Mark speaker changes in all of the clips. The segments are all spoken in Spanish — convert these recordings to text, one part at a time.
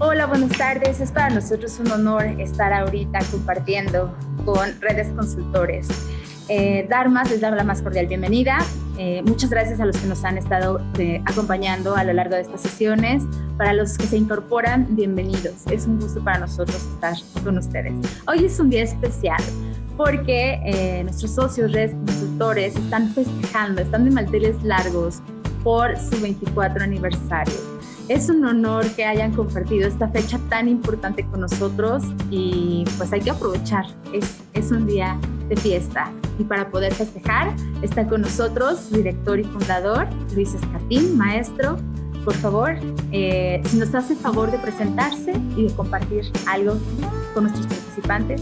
Speaker 1: Hola, buenas tardes. Es para nosotros un honor estar ahorita compartiendo con Redes Consultores. Darmas les da la más cordial bienvenida. Muchas gracias a los que nos han estado acompañando a lo largo de estas sesiones. Para los que se incorporan, bienvenidos. Es un gusto para nosotros estar con ustedes. Hoy es un día especial porque nuestros socios Redes Consultores están festejando, están de manteles largos por su 24 aniversario. Es un honor que hayan compartido esta fecha tan importante con nosotros y pues hay que aprovechar. Es un día de fiesta y para poder festejar está con nosotros su director y fundador, Luis Escartín, maestro. Por favor, si nos hace el favor de presentarse y de compartir algo con nuestros participantes.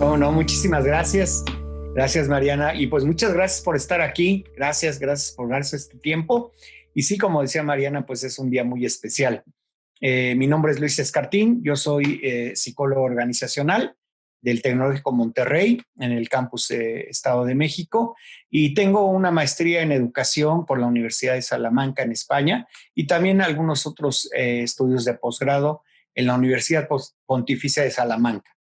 Speaker 2: Oh, no, muchísimas gracias. Gracias, Mariana. Y pues muchas gracias por estar aquí. Gracias por darse este tiempo. Y sí, como decía Mariana, pues es un día muy especial. Mi nombre es Luis Escartín. Yo soy psicólogo organizacional del Tecnológico Monterrey en el campus Estado de México y tengo una maestría en educación por la Universidad de Salamanca en España y también algunos otros estudios de posgrado en la Universidad Pontificia de Salamanca,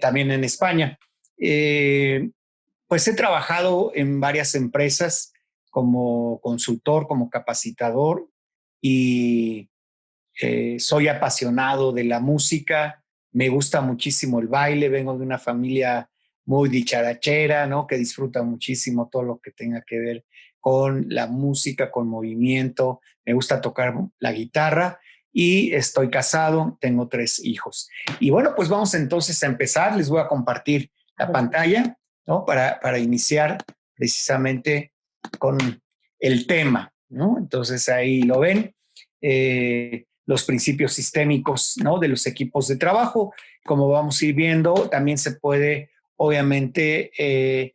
Speaker 2: también en España. Pues he trabajado en varias empresas como consultor, como capacitador y soy apasionado de la música, me gusta muchísimo el baile, vengo de una familia muy dicharachera, ¿no? Que disfruta muchísimo todo lo que tenga que ver con la música, con movimiento, me gusta tocar la guitarra y estoy casado, tengo 3 hijos. Y bueno, pues vamos entonces a empezar, les voy a compartir la pantalla, ¿no? Para iniciar precisamente con el tema, ¿no? Entonces ahí lo ven. Los principios sistémicos, ¿no? De los equipos de trabajo. Como vamos a ir viendo, también se puede, obviamente,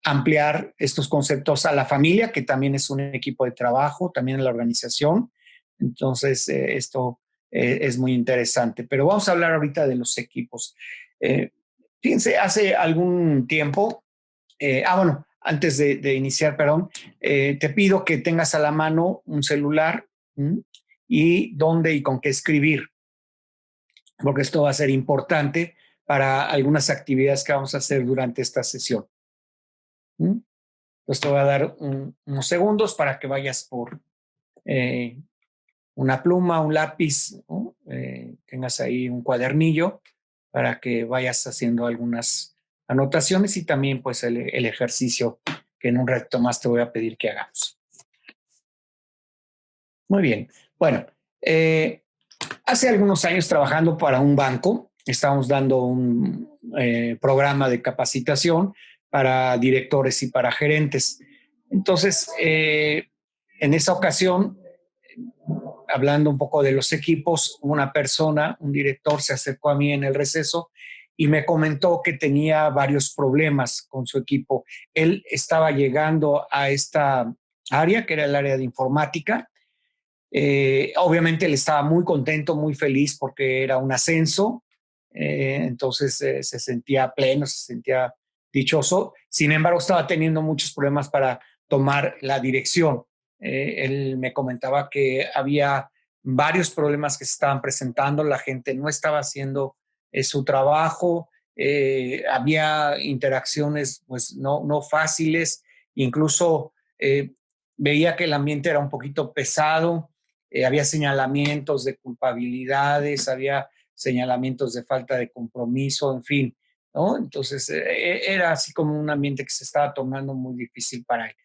Speaker 2: ampliar estos conceptos a la familia, que también es un equipo de trabajo, también en la organización. Entonces, esto es muy interesante. Pero vamos a hablar ahorita de los equipos. Fíjense, hace algún tiempo, bueno, antes de iniciar, perdón, te pido que tengas a la mano un celular y dónde y con qué escribir, porque esto va a ser importante para algunas actividades que vamos a hacer durante esta sesión. Entonces te voy a dar unos segundos para que vayas por una pluma, un lápiz, ¿no? Tengas ahí un cuadernillo para que vayas haciendo algunas anotaciones y también pues el ejercicio que en un rato más te voy a pedir que hagamos. Muy bien. Bueno, hace algunos años trabajando para un banco, estábamos dando un programa de capacitación para directores y para gerentes. Entonces, en esa ocasión, hablando un poco de los equipos, una persona, un director, se acercó a mí en el receso y me comentó que tenía varios problemas con su equipo. Él estaba llegando a esta área, que era el área de informática. Obviamente él estaba muy contento, muy feliz porque era un ascenso, entonces se sentía pleno, se sentía dichoso. Sin embargo, estaba teniendo muchos problemas para tomar la dirección. Él me comentaba que había varios problemas que se estaban presentando, la gente no estaba haciendo su trabajo, había interacciones pues no fáciles, incluso veía que el ambiente era un poquito pesado. Había señalamientos de culpabilidades, había señalamientos de falta de compromiso, en fin, ¿no? Entonces era así como un ambiente que se estaba tornando muy difícil para él.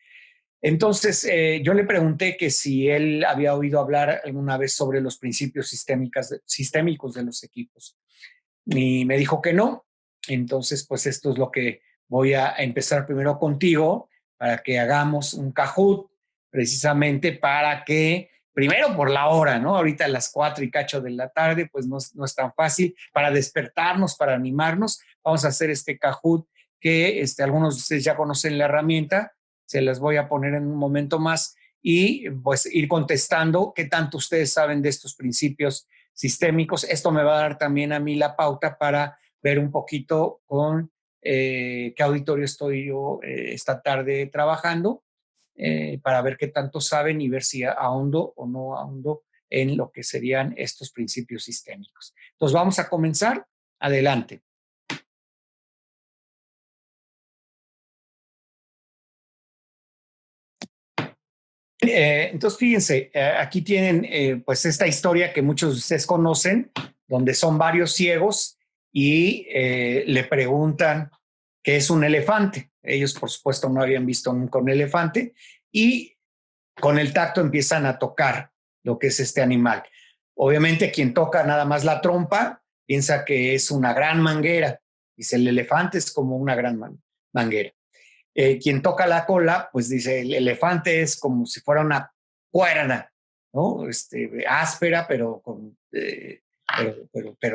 Speaker 2: Entonces yo le pregunté que si él había oído hablar alguna vez sobre los principios sistémicos de los equipos y me dijo que no. Entonces pues esto es lo que voy a empezar primero contigo para que hagamos un Kahoot precisamente para que primero por la hora, ¿no? Ahorita a las 4 y cacho de la tarde, pues no es tan fácil para despertarnos, para animarnos. Vamos a hacer este Kahoot que algunos de ustedes ya conocen la herramienta, se las voy a poner en un momento más y pues ir contestando qué tanto ustedes saben de estos principios sistémicos. Esto me va a dar también a mí la pauta para ver un poquito con qué auditorio estoy yo esta tarde trabajando. Para ver qué tanto saben y ver si ahondo o no ahondo en lo que serían estos principios sistémicos. Entonces vamos a comenzar. Adelante. Entonces, fíjense, aquí tienen pues esta historia que muchos de ustedes conocen, donde son varios ciegos y le preguntan qué es un elefante. Ellos, por supuesto, no habían visto nunca un elefante y con el tacto empiezan a tocar lo que es este animal. Obviamente, quien toca nada más la trompa piensa que es una gran manguera. Dice, el elefante es como una gran manguera. Quien toca la cola, pues dice, el elefante es como si fuera una cuerda, ¿no? Áspera, pero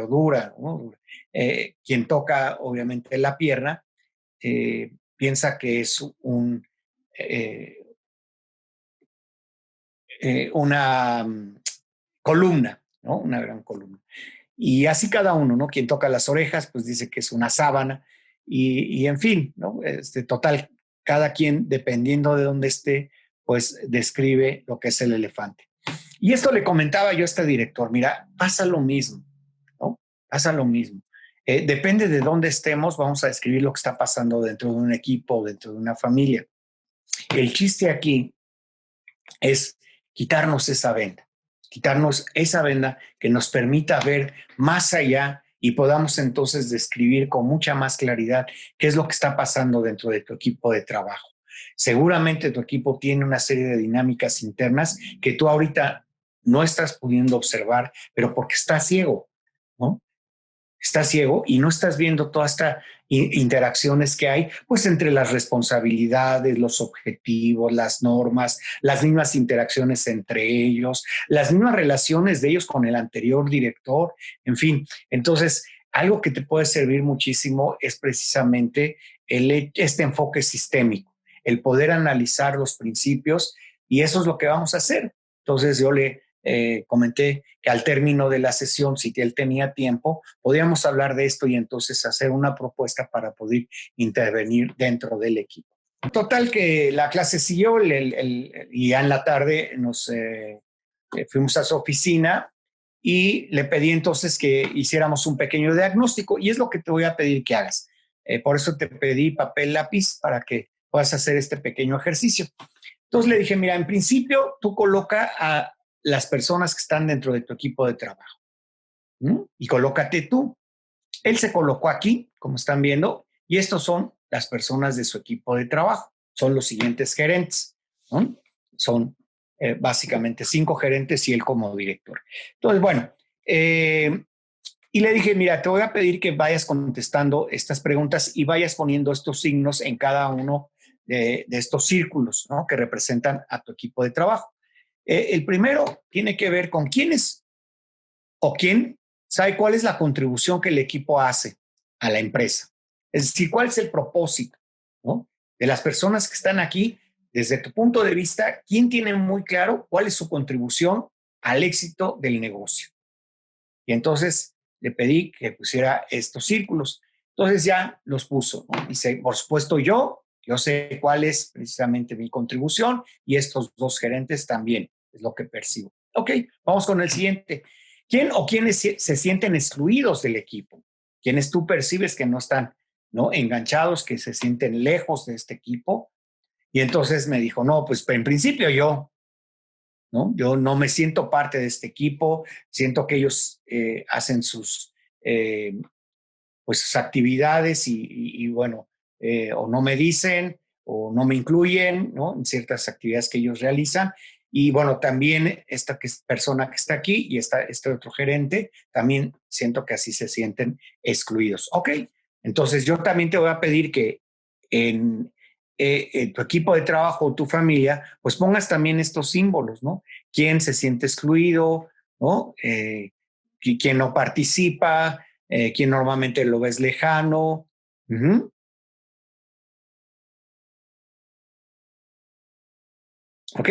Speaker 2: dura, ¿no? Quien toca, obviamente, la pierna, piensa que es una columna, ¿no? Una gran columna. Y así cada uno, ¿no? Quien toca las orejas, pues dice que es una sábana y en fin, ¿no? Total, cada quien, dependiendo de dónde esté, pues describe lo que es el elefante. Y esto le comentaba yo a este director, mira, pasa lo mismo, ¿no? Pasa lo mismo. Depende de dónde estemos, vamos a describir lo que está pasando dentro de un equipo, dentro de una familia. El chiste aquí es quitarnos esa venda que nos permita ver más allá y podamos entonces describir con mucha más claridad qué es lo que está pasando dentro de tu equipo de trabajo. Seguramente tu equipo tiene una serie de dinámicas internas que tú ahorita no estás pudiendo observar, pero porque estás ciego, ¿no? Estás ciego y no estás viendo todas estas interacciones que hay, pues entre las responsabilidades, los objetivos, las normas, las mismas interacciones entre ellos, las mismas relaciones de ellos con el anterior director, en fin. Entonces, algo que te puede servir muchísimo es precisamente este enfoque sistémico, el poder analizar los principios y eso es lo que vamos a hacer. Entonces, yo le comenté que al término de la sesión, si él tenía tiempo, podíamos hablar de esto y entonces hacer una propuesta para poder intervenir dentro del equipo. Total que la clase siguió y ya en la tarde nos fuimos a su oficina y le pedí entonces que hiciéramos un pequeño diagnóstico y es lo que te voy a pedir que hagas. Por eso te pedí papel, lápiz para que puedas hacer este pequeño ejercicio. Entonces le dije, mira, en principio tú coloca a las personas que están dentro de tu equipo de trabajo. Y colócate tú. Él se colocó aquí, como están viendo, y estos son las personas de su equipo de trabajo. Son los siguientes gerentes. ¿No? Son básicamente 5 gerentes y él como director. Entonces, bueno, y le dije, mira, te voy a pedir que vayas contestando estas preguntas y vayas poniendo estos signos en cada uno de estos círculos, ¿no? Que representan a tu equipo de trabajo. El primero tiene que ver con quiénes o quién sabe cuál es la contribución que el equipo hace a la empresa. Es decir, cuál es el propósito, ¿no? De las personas que están aquí, desde tu punto de vista, ¿quién tiene muy claro cuál es su contribución al éxito del negocio? Y entonces le pedí que pusiera estos círculos. Entonces ya los puso, ¿no? Dice, por supuesto, yo sé cuál es precisamente mi contribución y estos 2 gerentes también es lo que percibo. Ok, vamos con el siguiente. ¿Quién o quiénes se sienten excluidos del equipo? ¿Quiénes tú percibes que no están, ¿no? Enganchados, que se sienten lejos de este equipo? Y entonces me dijo, no, pues en principio yo, ¿no? Yo no me siento parte de este equipo, siento que ellos hacen pues sus actividades y bueno, o no me dicen o no me incluyen, ¿no? En ciertas actividades que ellos realizan. Y bueno, también esta persona que está aquí y este otro gerente, también siento que así se sienten excluidos. Ok, entonces yo también te voy a pedir que en tu equipo de trabajo o tu familia, pues pongas también estos símbolos, ¿no? ¿Quién se siente excluido, ¿no? ¿Quién no participa? ¿Quién normalmente lo ves lejano? Uh-huh. Ok,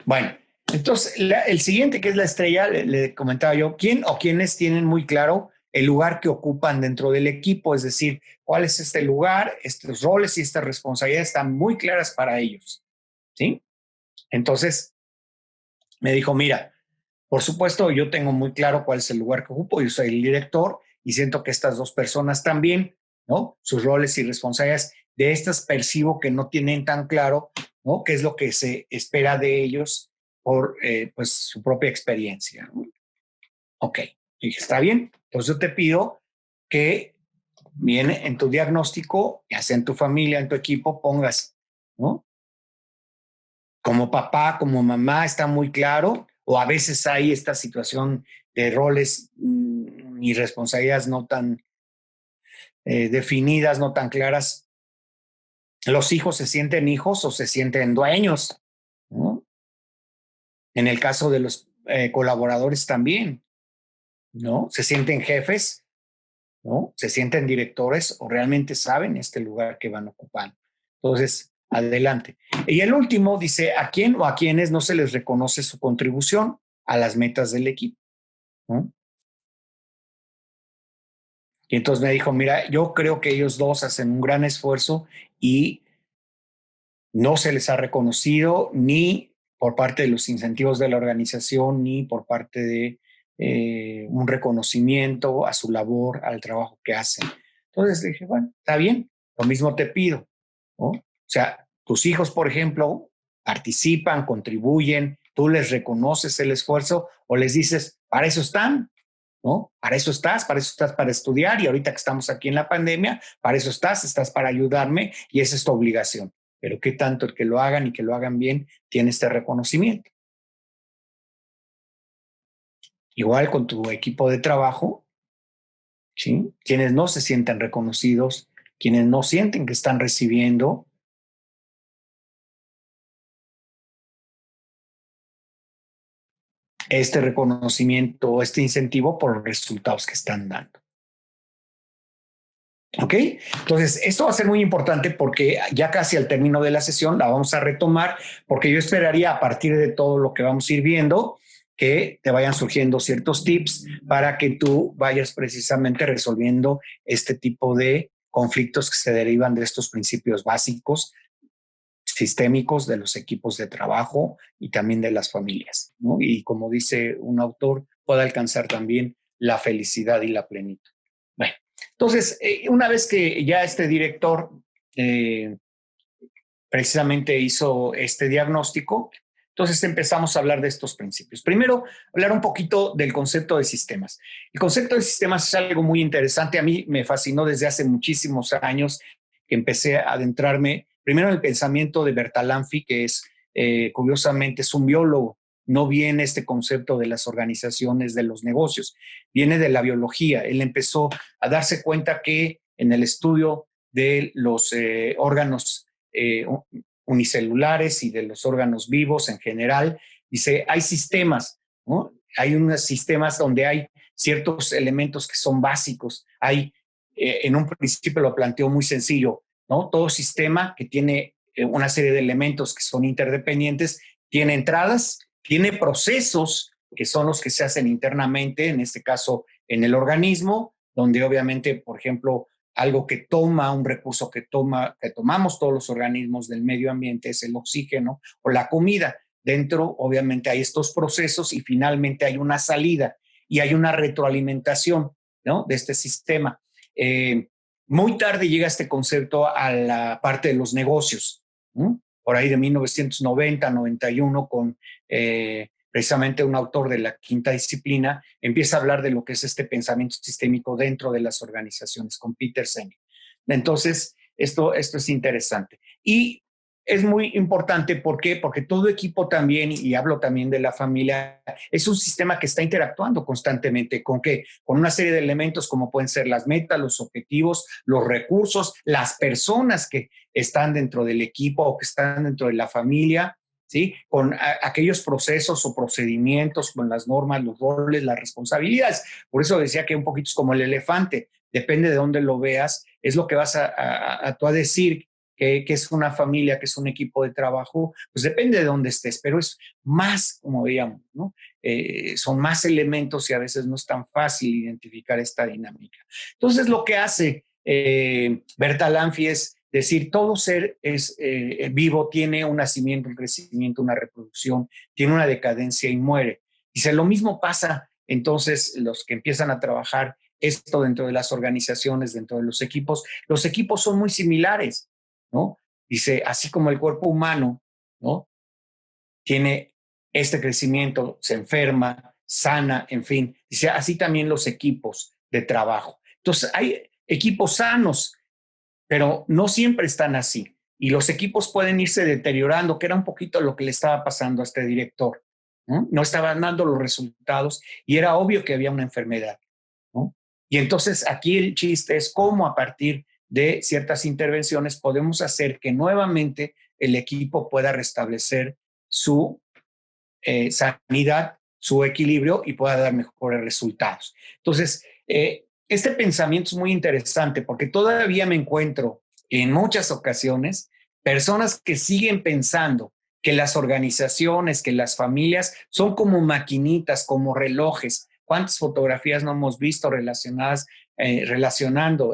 Speaker 2: bueno, entonces el siguiente que es la estrella, le comentaba yo, ¿quién o quiénes tienen muy claro el lugar que ocupan dentro del equipo? Es decir, cuál es este lugar, estos roles y estas responsabilidades están muy claras para ellos, ¿sí? Entonces me dijo, mira, Por supuesto, yo tengo muy claro cuál es el lugar que ocupo, yo soy el director y siento que estas dos personas también, ¿no? Sus roles y responsabilidades de estas percibo que no tienen tan claro, ¿no? Qué es lo que se espera de ellos por pues, su propia experiencia, ¿no? Ok, dije, está bien. Entonces yo te pido que viene en tu diagnóstico, ya sea en tu familia, en tu equipo, pongas, ¿no? Como papá, como mamá, está muy claro, o a veces hay esta situación de roles y responsabilidades no tan definidas, no tan claras. Los hijos se sienten hijos o se sienten dueños, ¿no? En el caso de los colaboradores también, ¿no? Se sienten jefes, ¿no? Se sienten directores o realmente saben este lugar que van ocupando. Entonces, adelante. Y el último dice, ¿a quién o a quiénes no se les reconoce su contribución a las metas del equipo? ¿No? Y entonces me dijo, mira, yo creo que ellos dos hacen un gran esfuerzo y no se les ha reconocido ni por parte de los incentivos de la organización, ni por parte de un reconocimiento a su labor, al trabajo que hacen. Entonces dije, bueno, está bien, lo mismo te pido, ¿no? O sea, tus hijos, por ejemplo, participan, contribuyen, tú les reconoces el esfuerzo o les dices, para eso están, ¿no? Para eso estás para estudiar y ahorita que estamos aquí en la pandemia, para eso estás para ayudarme y esa es tu obligación. Pero qué tanto el que lo hagan y que lo hagan bien tiene este reconocimiento. Igual con tu equipo de trabajo, ¿sí? Quienes no se sienten reconocidos, quienes no sienten que están recibiendo este reconocimiento, este incentivo por los resultados que están dando. ¿Ok? Entonces, esto va a ser muy importante porque ya casi al término de la sesión la vamos a retomar, porque yo esperaría a partir de todo lo que vamos a ir viendo que te vayan surgiendo ciertos tips para que tú vayas precisamente resolviendo este tipo de conflictos que se derivan de estos principios básicos sistémicos de los equipos de trabajo y también de las familias, ¿no? Y como dice un autor, puede alcanzar también la felicidad y la plenitud. Bueno, entonces, una vez que ya este director eh, precisamente hizo este diagnóstico, entonces empezamos a hablar de estos principios. Primero, hablar un poquito del concepto de sistemas. El concepto de sistemas es algo muy interesante. A mí me fascinó desde hace muchísimos años que empecé a adentrarme primero en el pensamiento de Bertalanffy, que es, curiosamente, es un biólogo. No viene este concepto de las organizaciones, de los negocios, viene de la biología. Él empezó a darse cuenta que en el estudio de los órganos unicelulares y de los órganos vivos en general. Dice, hay sistemas, ¿no? Hay unos sistemas donde hay ciertos elementos que son básicos. Hay, en un principio lo planteó muy sencillo, ¿no? Todo sistema que tiene una serie de elementos que son interdependientes, tiene entradas, tiene procesos que son los que se hacen internamente, en este caso en el organismo, donde obviamente, por ejemplo, algo que toma, un recurso que tomamos todos los organismos del medio ambiente es el oxígeno o la comida. Dentro, obviamente, hay estos procesos y finalmente hay una salida y hay una retroalimentación, ¿no? De este sistema. Muy tarde llega este concepto a la parte de los negocios, ¿no? Por ahí de 1990, 91, con precisamente un autor de la quinta disciplina, empieza a hablar de lo que es este pensamiento sistémico dentro de las organizaciones, con Peter Senge. Entonces, esto es interesante. Y es muy importante, ¿por qué? Porque todo equipo también, y hablo también de la familia, es un sistema que está interactuando constantemente con qué, con una serie de elementos como pueden ser las metas, los objetivos, los recursos, las personas que están dentro del equipo o que están dentro de la familia, ¿sí? Con aquellos procesos o procedimientos, con las normas, los roles, las responsabilidades. Por eso decía que un poquito es como el elefante, depende de dónde lo veas, es lo que vas a decir que es una familia, que es un equipo de trabajo, pues depende de dónde estés, pero es más, como veíamos, ¿no? Son más elementos y a veces no es tan fácil identificar esta dinámica. Entonces, lo que hace Bertalanffy es decir, todo ser es vivo tiene un nacimiento, un crecimiento, una reproducción, tiene una decadencia y muere. Dice, lo mismo pasa entonces los que empiezan a trabajar esto dentro de las organizaciones, dentro de los equipos son muy similares, ¿no? Dice, así como el cuerpo humano, ¿no? Tiene este crecimiento, se enferma, sana, en fin. Dice, así también los equipos de trabajo. Entonces, hay equipos sanos, pero no siempre están así. Y los equipos pueden irse deteriorando, que era un poquito lo que le estaba pasando a este director. No estaban dando los resultados y era obvio que había una enfermedad, ¿no? Y entonces aquí el chiste es cómo a partir de ciertas intervenciones podemos hacer que nuevamente el equipo pueda restablecer su sanidad, su equilibrio y pueda dar mejores resultados. Entonces, este pensamiento es muy interesante porque todavía me encuentro en muchas ocasiones personas que siguen pensando que las organizaciones, que las familias son como maquinitas, como relojes. ¿Cuántas fotografías no hemos visto relacionando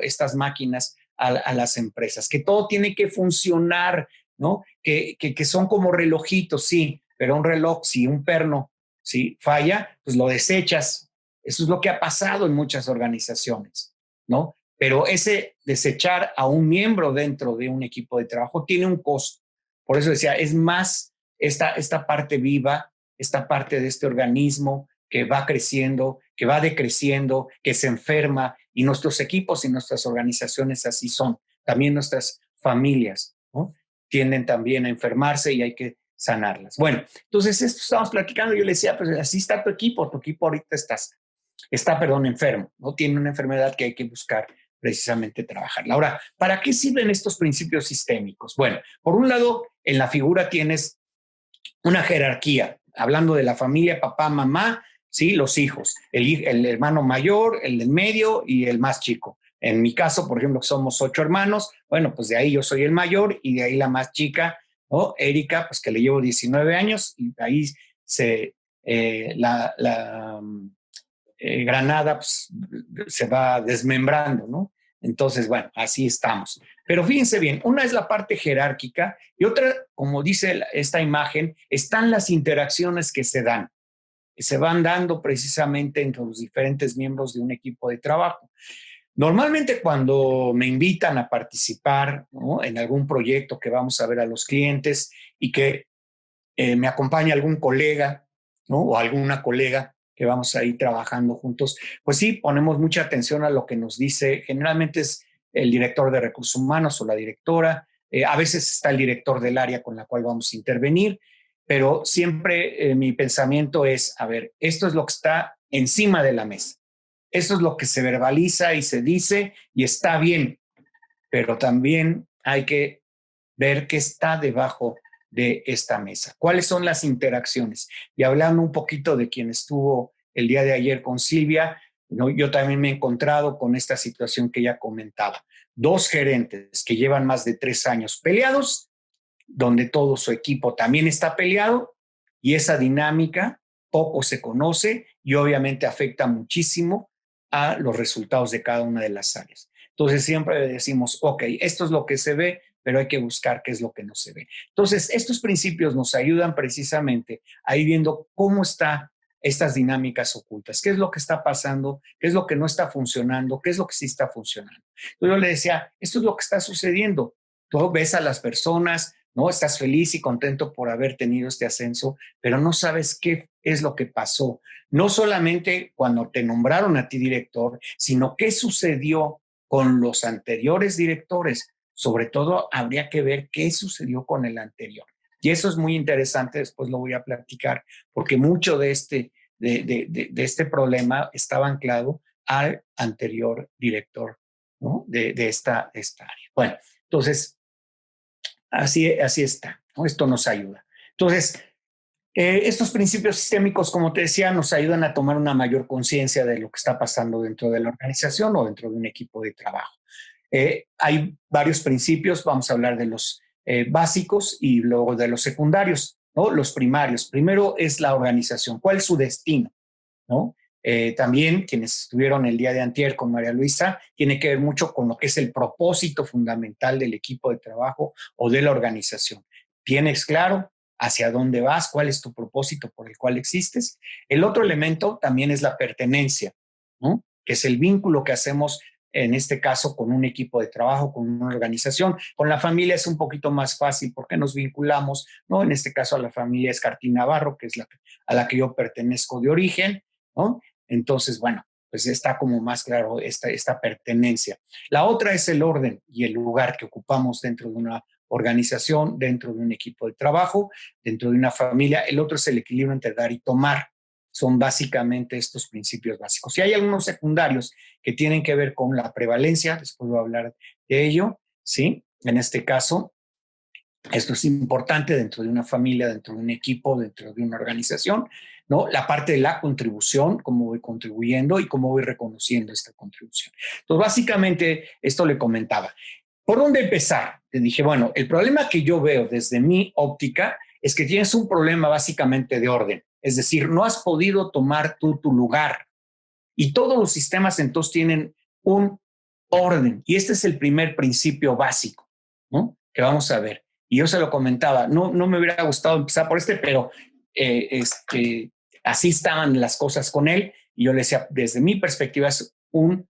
Speaker 2: estas máquinas a las empresas? Que todo tiene que funcionar, ¿no? Que son como relojitos, sí, pero un reloj, si un perno, si falla, pues lo desechas. Eso es lo que ha pasado en muchas organizaciones, ¿no? Pero ese desechar a un miembro dentro de un equipo de trabajo tiene un costo. Por eso decía, es más esta parte viva, esta parte de este organismo que va creciendo, que va decreciendo, que se enferma, y nuestros equipos y nuestras organizaciones así son. También nuestras familias, ¿no? Tienden también a enfermarse y hay que sanarlas. Bueno, entonces esto estamos platicando, yo le decía, pues así está tu equipo ahorita está, enfermo, ¿no? Tiene una enfermedad que hay que buscar precisamente trabajarla. Ahora, ¿para qué sirven estos principios sistémicos? Bueno, por un lado, en la figura tienes una jerarquía, hablando de la familia, papá, mamá, sí, los hijos, el hermano mayor, el del medio y el más chico. En mi caso, por ejemplo, somos 8 hermanos, bueno, pues de ahí yo soy el mayor y de ahí la más chica, ¿no? Erika, pues que le llevo 19 años y de ahí la granada pues, se va desmembrando, ¿no? Entonces, bueno, así estamos. Pero fíjense bien, una es la parte jerárquica y otra, como dice esta imagen, están las interacciones que se van dando precisamente entre los diferentes miembros de un equipo de trabajo. Normalmente cuando me invitan a participar, ¿no?, en algún proyecto que vamos a ver a los clientes y que me acompaña algún colega, ¿no?, o alguna colega que vamos a ir trabajando juntos, pues sí, ponemos mucha atención a lo que nos dice, generalmente es el director de recursos humanos o la directora, a veces está el director del área con la cual vamos a intervenir, pero siempre mi pensamiento es, a ver, esto es lo que está encima de la mesa, esto es lo que se verbaliza y se dice y está bien, pero también hay que ver qué está debajo de esta mesa. ¿Cuáles son las interacciones? Y hablando un poquito de quien estuvo el día de ayer con Silvia, ¿no?, yo también me he encontrado con esta situación que ella comentaba. 2 gerentes que llevan más de 3 años peleados, donde todo su equipo también está peleado y esa dinámica poco se conoce y obviamente afecta muchísimo a los resultados de cada una de las áreas. Entonces siempre decimos, ok, esto es lo que se ve, pero hay que buscar qué es lo que no se ve. Entonces, estos principios nos ayudan precisamente a ir viendo cómo están estas dinámicas ocultas, qué es lo que está pasando, qué es lo que no está funcionando, qué es lo que sí está funcionando. Entonces yo le decía, esto es lo que está sucediendo. Tú ves a las personas, ¿no? Estás feliz y contento por haber tenido este ascenso, pero no sabes qué es lo que pasó. No solamente cuando te nombraron a ti director, sino qué sucedió con los anteriores directores. Sobre todo, habría que ver qué sucedió con el anterior. Y eso es muy interesante, después lo voy a platicar, porque mucho de este problema estaba anclado al anterior director, ¿no?, de esta área. Bueno, entonces, así está, ¿no? Esto nos ayuda. Entonces, estos principios sistémicos, como te decía, nos ayudan a tomar una mayor conciencia de lo que está pasando dentro de la organización o dentro de un equipo de trabajo. Hay varios principios, vamos a hablar de los básicos y luego de los secundarios, ¿no? Los primarios. Primero es la organización, ¿cuál es su destino?, ¿no? También quienes estuvieron el día de antier con María Luisa, tiene que ver mucho con lo que es el propósito fundamental del equipo de trabajo o de la organización. ¿Tienes claro? hacia dónde vas, cuál es tu propósito por el cual existes. El otro elemento también es la pertenencia, ¿no? Que es el vínculo que hacemos en este caso con un equipo de trabajo, con una organización. Con la familia es un poquito más fácil porque nos vinculamos, ¿no? En este caso a la familia Escartín Navarro, que es a la que yo pertenezco de origen, ¿no? Entonces, bueno, pues está como más claro esta pertenencia. La otra es el orden y el lugar que ocupamos dentro de una organización, dentro de un equipo de trabajo, dentro de una familia. El otro es el equilibrio entre dar y tomar. Son básicamente estos principios básicos. Y hay algunos secundarios que tienen que ver con la prevalencia, después voy a hablar de ello, ¿sí? En este caso, esto es importante dentro de una familia, dentro de un equipo, dentro de una organización, ¿no? La parte de la contribución, cómo voy contribuyendo y cómo voy reconociendo esta contribución. Entonces, básicamente, esto le comentaba. ¿Por dónde empezar? Te dije, bueno, el problema que yo veo desde mi óptica es que tienes un problema básicamente de orden. Es decir, no has podido tomar tú tu lugar. Y todos los sistemas entonces tienen un orden. Y este es el primer principio básico, ¿no? Que vamos a ver. Y yo se lo comentaba, no me hubiera gustado empezar por pero así estaban las cosas con él. Y yo le decía, desde mi perspectiva es un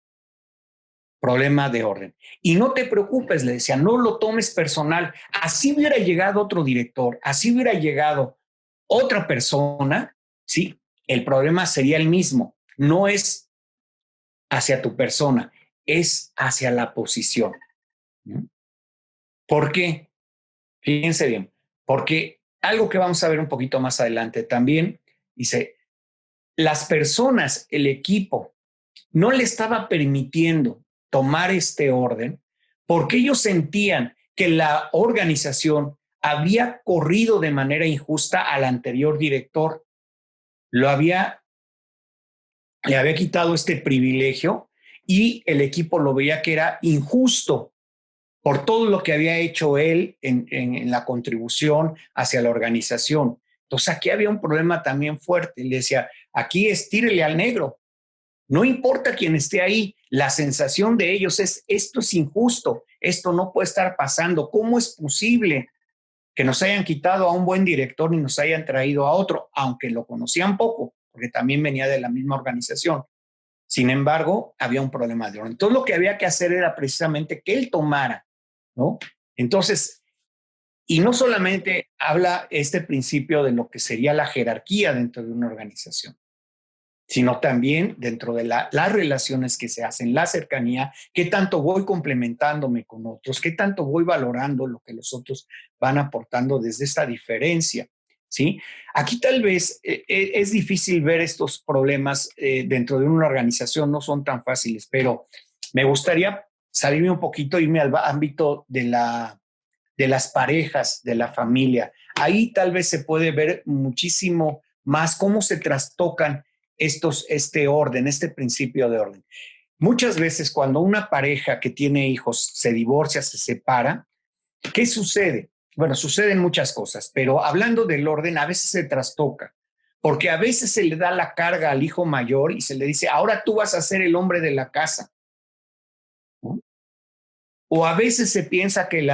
Speaker 2: problema de orden. Y no te preocupes, le decía, no lo tomes personal. Así hubiera llegado otro director, así hubiera llegado otra persona, ¿sí? El problema sería el mismo. No es hacia tu persona, es hacia la posición. ¿No? ¿Por qué? Fíjense bien, porque algo que vamos a ver un poquito más adelante también, dice, las personas, el equipo, no le estaba permitiendo tomar este orden porque ellos sentían que la organización había corrido de manera injusta al anterior director, le había quitado este privilegio y el equipo lo veía que era injusto por todo lo que había hecho él en la contribución hacia la organización. Entonces aquí había un problema también fuerte. Le decía, aquí estírele al negro. No importa quién esté ahí, la sensación de ellos es, esto es injusto, esto no puede estar pasando. ¿Cómo es posible que nos hayan quitado a un buen director y nos hayan traído a otro, aunque lo conocían poco, porque también venía de la misma organización? Sin embargo, había un problema de orden. Entonces lo que había que hacer era precisamente que él tomara, ¿no? Entonces, y no solamente habla este principio de lo que sería la jerarquía dentro de una organización, sino también dentro de las relaciones que se hacen, la cercanía, qué tanto voy complementándome con otros, qué tanto voy valorando lo que los otros van aportando desde esta diferencia, ¿sí? Aquí tal vez es difícil ver estos problemas dentro de una organización, no son tan fáciles, pero me gustaría salirme un poquito, irme al ámbito de las parejas, de la familia. Ahí tal vez se puede ver muchísimo más cómo se trastocan este orden, este principio de orden. Muchas veces cuando una pareja que tiene hijos se divorcia, se separa, ¿qué sucede? Bueno, suceden muchas cosas, pero hablando del orden, a veces se trastoca, porque a veces se le da la carga al hijo mayor y se le dice, ahora tú vas a ser el hombre de la casa. ¿No? O a veces se piensa que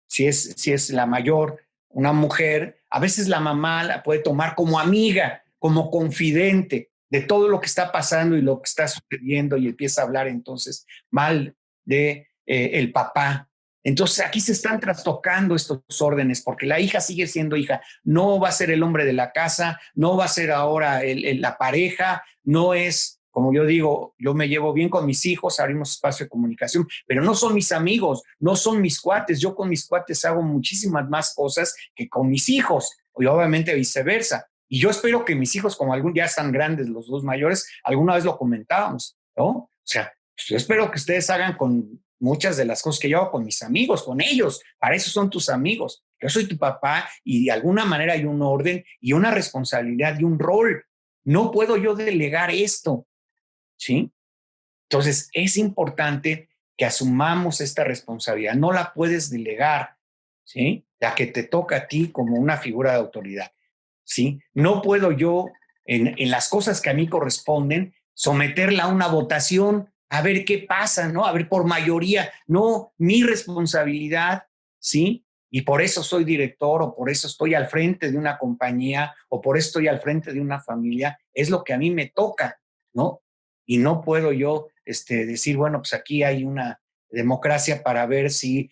Speaker 2: si es la mayor, una mujer, a veces la mamá la puede tomar como amiga, como confidente de todo lo que está pasando y lo que está sucediendo y empieza a hablar entonces mal de el papá. Entonces aquí se están trastocando estos órdenes porque la hija sigue siendo hija, no va a ser el hombre de la casa, no va a ser ahora la pareja, no es, como yo digo, yo me llevo bien con mis hijos, abrimos espacio de comunicación, pero no son mis amigos, no son mis cuates, yo con mis cuates hago muchísimas más cosas que con mis hijos y obviamente viceversa. Y yo espero que mis hijos, como algún ya están grandes, los dos mayores, alguna vez lo comentábamos, ¿no? O sea, pues yo espero que ustedes hagan con muchas de las cosas que yo hago con mis amigos, con ellos. Para eso son tus amigos. Yo soy tu papá y de alguna manera hay un orden y una responsabilidad y un rol. No puedo yo delegar esto, ¿sí? Entonces, es importante que asumamos esta responsabilidad. No la puedes delegar, ¿sí? La que te toca a ti como una figura de autoridad. ¿Sí? No puedo yo, en las cosas que a mí corresponden, someterla a una votación, a ver qué pasa, ¿no? A ver, por mayoría, no, mi responsabilidad, ¿sí? y por eso soy director o por eso estoy al frente de una compañía o por eso estoy al frente de una familia, es lo que a mí me toca, ¿no? Y no puedo yo decir, bueno, pues aquí hay una democracia para ver si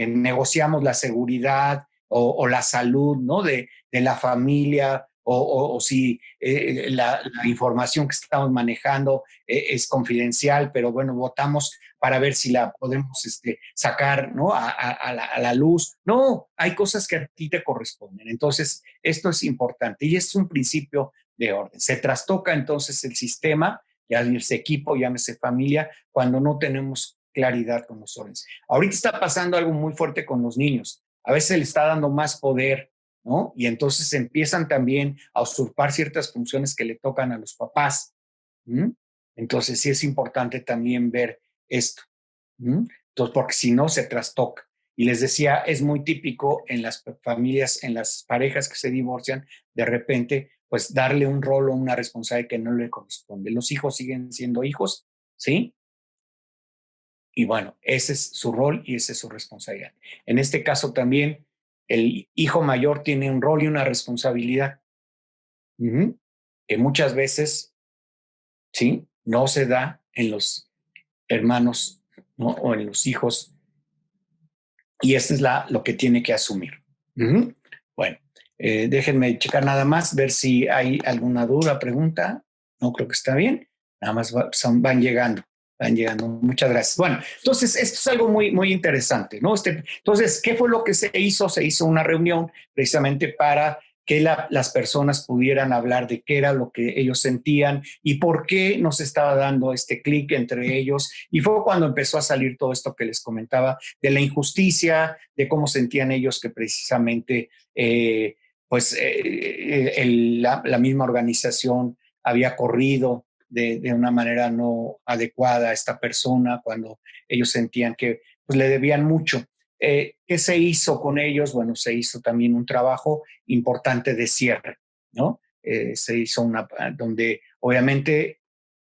Speaker 2: negociamos la seguridad o la salud, ¿no? De la familia o si la información que estamos manejando es confidencial, pero bueno, votamos para ver si la podemos sacar, ¿no? A la luz. No, hay cosas que a ti te corresponden. Entonces, esto es importante y es un principio de orden. Se trastoca entonces el sistema, llámese equipo, llámese familia, cuando no tenemos claridad con los órdenes. Ahorita está pasando algo muy fuerte con los niños. A veces le está dando más poder, ¿no? Y entonces empiezan también a usurpar ciertas funciones que le tocan a los papás. ¿Mm? Entonces sí es importante también ver esto. ¿Mm? Entonces, porque si no se trastoca. Y les decía, es muy típico en las familias, en las parejas que se divorcian, de repente, pues darle un rol o una responsabilidad que no le corresponde. Los hijos siguen siendo hijos, ¿sí? Y bueno, ese es su rol y esa es su responsabilidad. En este caso también, el hijo mayor tiene un rol y una responsabilidad, que muchas veces, ¿sí? No se da en los hermanos, ¿no? O en los hijos, y esta es lo que tiene que asumir. Bueno, déjenme checar nada más, ver si hay alguna duda, pregunta. No creo que está bien. Nada más van llegando, van llegando. Muchas gracias. Bueno, entonces esto es algo muy, muy interesante, ¿no? Entonces, ¿qué fue lo que se hizo? Se hizo una reunión precisamente para que las personas pudieran hablar de qué era lo que ellos sentían y por qué nos estaba dando este clic entre ellos. Y fue cuando empezó a salir todo esto que les comentaba de la injusticia, de cómo sentían ellos que precisamente la misma organización había corrido de una manera no adecuada a esta persona cuando ellos sentían que pues, le debían mucho. ¿Qué se hizo con ellos? Bueno, se hizo también un trabajo importante de cierre, ¿no? Se hizo donde obviamente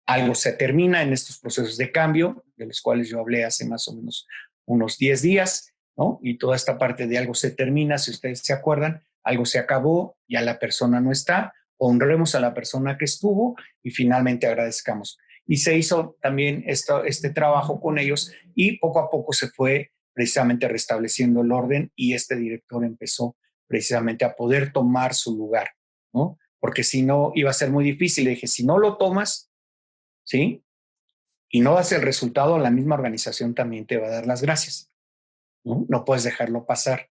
Speaker 2: algo se termina en estos procesos de cambio, de los cuales yo hablé hace más o menos unos 10 días, ¿no? Y toda esta parte de algo se termina, si ustedes se acuerdan, algo se acabó, ya la persona no está, honremos a la persona que estuvo y finalmente agradezcamos. Y se hizo también este trabajo con ellos y poco a poco se fue precisamente restableciendo el orden y este director empezó precisamente a poder tomar su lugar, ¿no? Porque si no iba a ser muy difícil. Le dije, si no lo tomas, ¿sí? Y no das el resultado, la misma organización también te va a dar las gracias, ¿no? No puedes dejarlo pasar.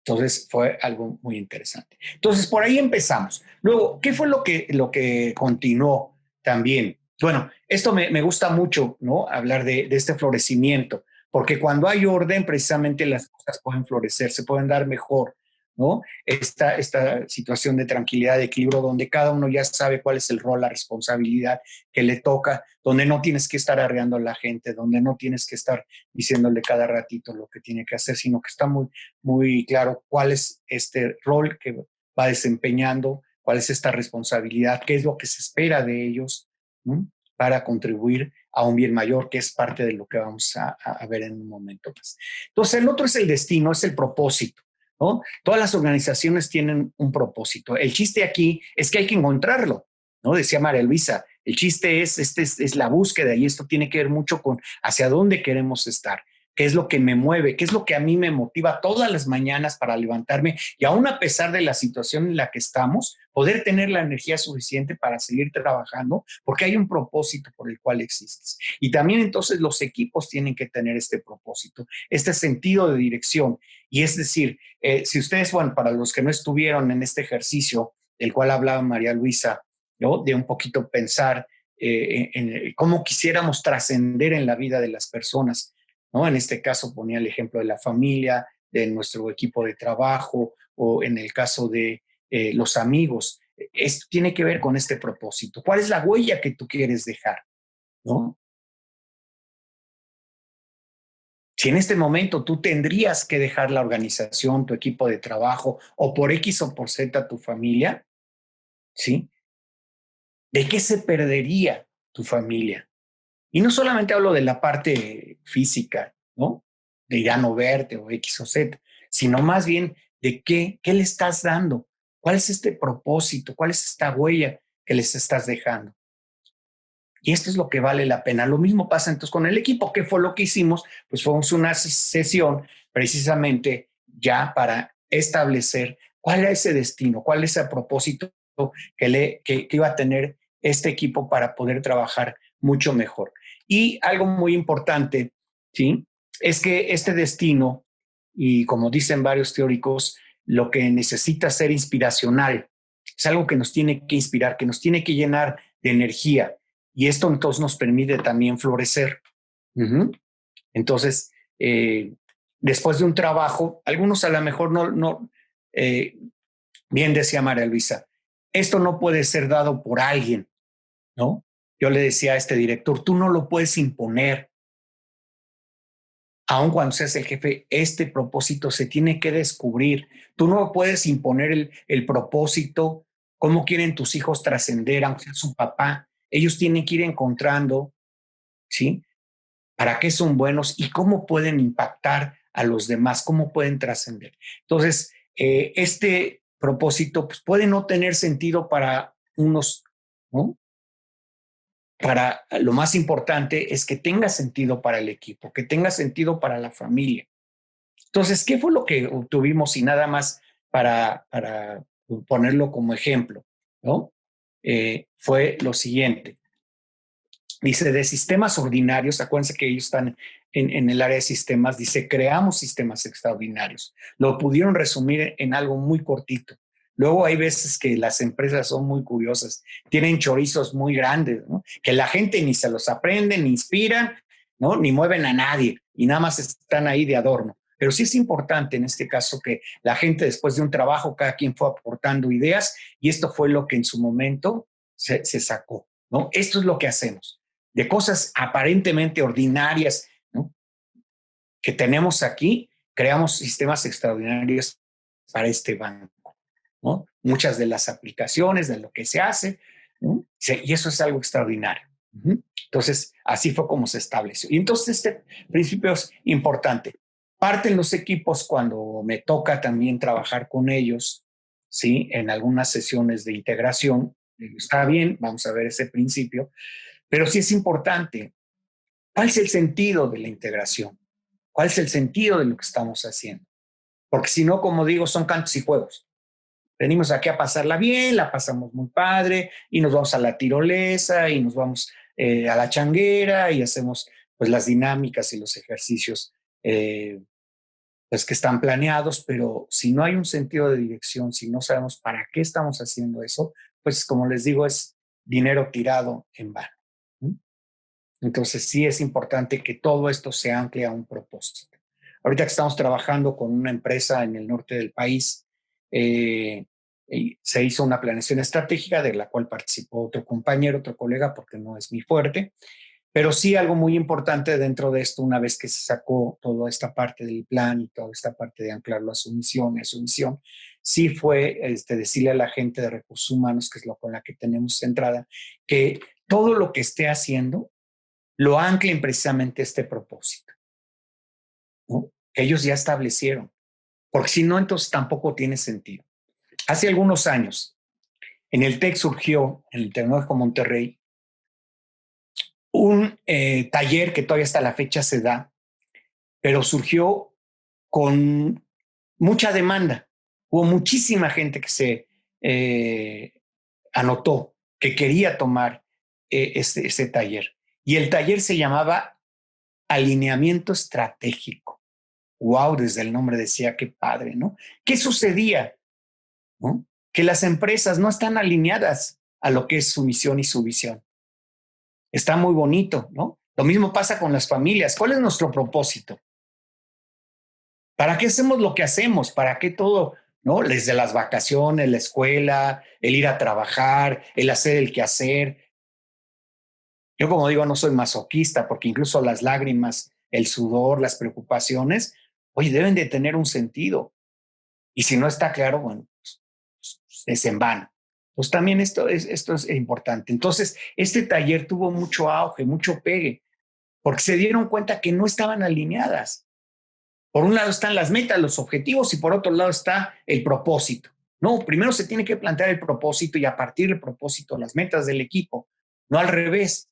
Speaker 2: Entonces fue algo muy interesante. Entonces por ahí empezamos. Luego, ¿qué fue lo que continuó también? Bueno, esto me gusta mucho, ¿no? Hablar de este florecimiento, porque cuando hay orden, precisamente las cosas pueden florecer, se pueden dar mejor, ¿no? Esta situación de tranquilidad, de equilibrio, donde cada uno ya sabe cuál es el rol, la responsabilidad que le toca, donde no tienes que estar arreando a la gente, donde no tienes que estar diciéndole cada ratito lo que tiene que hacer, sino que está muy, muy claro cuál es este rol que va desempeñando, cuál es esta responsabilidad, qué es lo que se espera de ellos, ¿no? Para contribuir a un bien mayor, que es parte de lo que vamos a ver en un momento más. Entonces, el otro es el destino, es el propósito, ¿no? Todas las organizaciones tienen un propósito. El chiste aquí es que hay que encontrarlo, ¿no? Decía María Luisa, el chiste es la búsqueda y esto tiene que ver mucho con hacia dónde queremos estar, qué es lo que me mueve, qué es lo que a mí me motiva todas las mañanas para levantarme y aún a pesar de la situación en la que estamos, poder tener la energía suficiente para seguir trabajando porque hay un propósito por el cual existes. Y también entonces los equipos tienen que tener este propósito, este sentido de dirección. Y es decir, si ustedes, bueno, para los que no estuvieron en este ejercicio del cual hablaba María Luisa, ¿no? De un poquito pensar en cómo quisiéramos trascender en la vida de las personas, ¿no? En este caso ponía el ejemplo de la familia, de nuestro equipo de trabajo o en el caso de los amigos. Esto tiene que ver con este propósito. ¿Cuál es la huella que tú quieres dejar? ¿No? Si en este momento tú tendrías que dejar la organización, tu equipo de trabajo o por X o por Z tu familia, ¿sí? ¿De qué se perdería tu familia? Y no solamente hablo de la parte física, ¿no? De ya no verte o X o Z, sino más bien de qué le estás dando, cuál es este propósito, cuál es esta huella que les estás dejando. Y esto es lo que vale la pena. Lo mismo pasa entonces con el equipo. ¿Qué fue lo que hicimos? Pues fue una sesión precisamente ya para establecer cuál era ese destino, cuál es el propósito que iba a tener este equipo para poder trabajar mucho mejor. Y algo muy importante, ¿sí? Es que este destino, y como dicen varios teóricos, lo que necesita ser inspiracional, es algo que nos tiene que inspirar, que nos tiene que llenar de energía. Y esto entonces nos permite también florecer. Entonces, después de un trabajo, algunos a lo mejor no bien decía María Luisa, esto no puede ser dado por alguien, ¿no? Yo le decía a este director, tú no lo puedes imponer. Aun cuando seas el jefe, este propósito se tiene que descubrir. Tú no puedes imponer el propósito, cómo quieren tus hijos trascender, aunque sea su papá. Ellos tienen que ir encontrando, ¿sí? ¿Para qué son buenos y cómo pueden impactar a los demás? ¿Cómo pueden trascender? Entonces, este propósito pues, puede no tener sentido para unos, ¿no? Para lo más importante es que tenga sentido para el equipo, que tenga sentido para la familia. Entonces, ¿qué fue lo que obtuvimos y nada más para ponerlo como ejemplo? ¿No? Fue lo siguiente. Dice, de sistemas ordinarios, acuérdense que ellos están en el área de sistemas, dice, creamos sistemas extraordinarios. Lo pudieron resumir en algo muy cortito. Luego hay veces que las empresas son muy curiosas, tienen chorizos muy grandes, ¿no? Que la gente ni se los aprende, ni inspiran, ¿no? Ni mueven a nadie y nada más están ahí de adorno. Pero sí es importante en este caso que la gente después de un trabajo, cada quien fue aportando ideas y esto fue lo que en su momento se sacó, ¿no? Esto es lo que hacemos de cosas aparentemente ordinarias, ¿no? Que tenemos aquí, creamos sistemas extraordinarios para este banco, ¿no? Muchas de las aplicaciones, de lo que se hace, ¿no? Y eso es algo extraordinario. Entonces, así fue como se estableció. Y entonces este principio es importante. Parten los equipos cuando me toca también trabajar con ellos, ¿sí? En algunas sesiones de integración. Está bien, vamos a ver ese principio. Pero sí es importante, ¿cuál es el sentido de la integración? ¿Cuál es el sentido de lo que estamos haciendo? Porque si no, como digo, son cantos y juegos. Venimos aquí a pasarla bien, la pasamos muy padre y nos vamos a la tirolesa y nos vamos a la changuera y hacemos pues las dinámicas y los ejercicios pues que están planeados, pero si no hay un sentido de dirección, si no sabemos para qué estamos haciendo eso, pues como les digo, es dinero tirado en vano. Entonces sí es importante que todo esto se ancle a un propósito. Ahorita que estamos trabajando con una empresa en el norte del país, se hizo una planeación estratégica de la cual participó otro compañero, otro colega, porque no es mi fuerte, pero sí algo muy importante dentro de esto, una vez que se sacó toda esta parte del plan y toda esta parte de anclarlo a su misión, sí fue decirle a la gente de recursos humanos, que es lo con la que tenemos centrada, que todo lo que esté haciendo lo anclen precisamente este propósito, ¿no? Que ellos ya establecieron, porque si no, entonces tampoco tiene sentido. Hace algunos años, en el TEC surgió, en el Tecnológico Monterrey, un taller que todavía hasta la fecha se da, pero surgió con mucha demanda. Hubo muchísima gente que se anotó, que quería tomar ese taller. Y el taller se llamaba Alineamiento Estratégico. Wow, desde el nombre decía, qué padre, ¿no? ¿Qué sucedía? ¿No? Que las empresas no están alineadas a lo que es su misión y su visión. Está muy bonito, ¿no? Lo mismo pasa con las familias. ¿Cuál es nuestro propósito? ¿Para qué hacemos lo que hacemos? ¿Para qué todo? ¿No? Desde las vacaciones, la escuela, el ir a trabajar, el hacer el quehacer. Yo, como digo, no soy masoquista, porque incluso las lágrimas, el sudor, las preocupaciones, oye, deben de tener un sentido. Y si no está claro, bueno, pues, es en vano. Pues también esto es importante. Entonces, este taller tuvo mucho auge, mucho pegue, porque se dieron cuenta que no estaban alineadas. Por un lado están las metas, los objetivos, y por otro lado está el propósito. No, primero se tiene que plantear el propósito y a partir del propósito las metas del equipo, no al revés,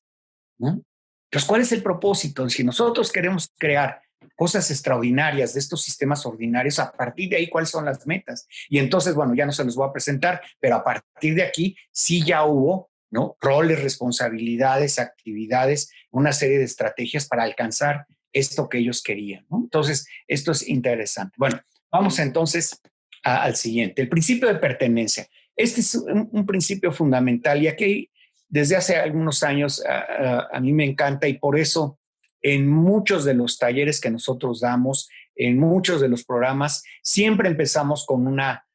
Speaker 2: ¿no? Entonces, ¿cuál es el propósito? Si nosotros queremos crear cosas extraordinarias de estos sistemas ordinarios, a partir de ahí, ¿cuáles son las metas? Y entonces, bueno, ya no se los voy a presentar, pero a partir de aquí sí ya hubo, ¿no?, roles, responsabilidades, actividades, una serie de estrategias para alcanzar esto que ellos querían, ¿no? Entonces, esto es interesante. Bueno, vamos entonces al siguiente, el principio de pertenencia. Este es un principio fundamental y aquí desde hace algunos años a mí me encanta y por eso en muchos de los talleres que nosotros damos, en muchos de los programas, siempre empezamos con una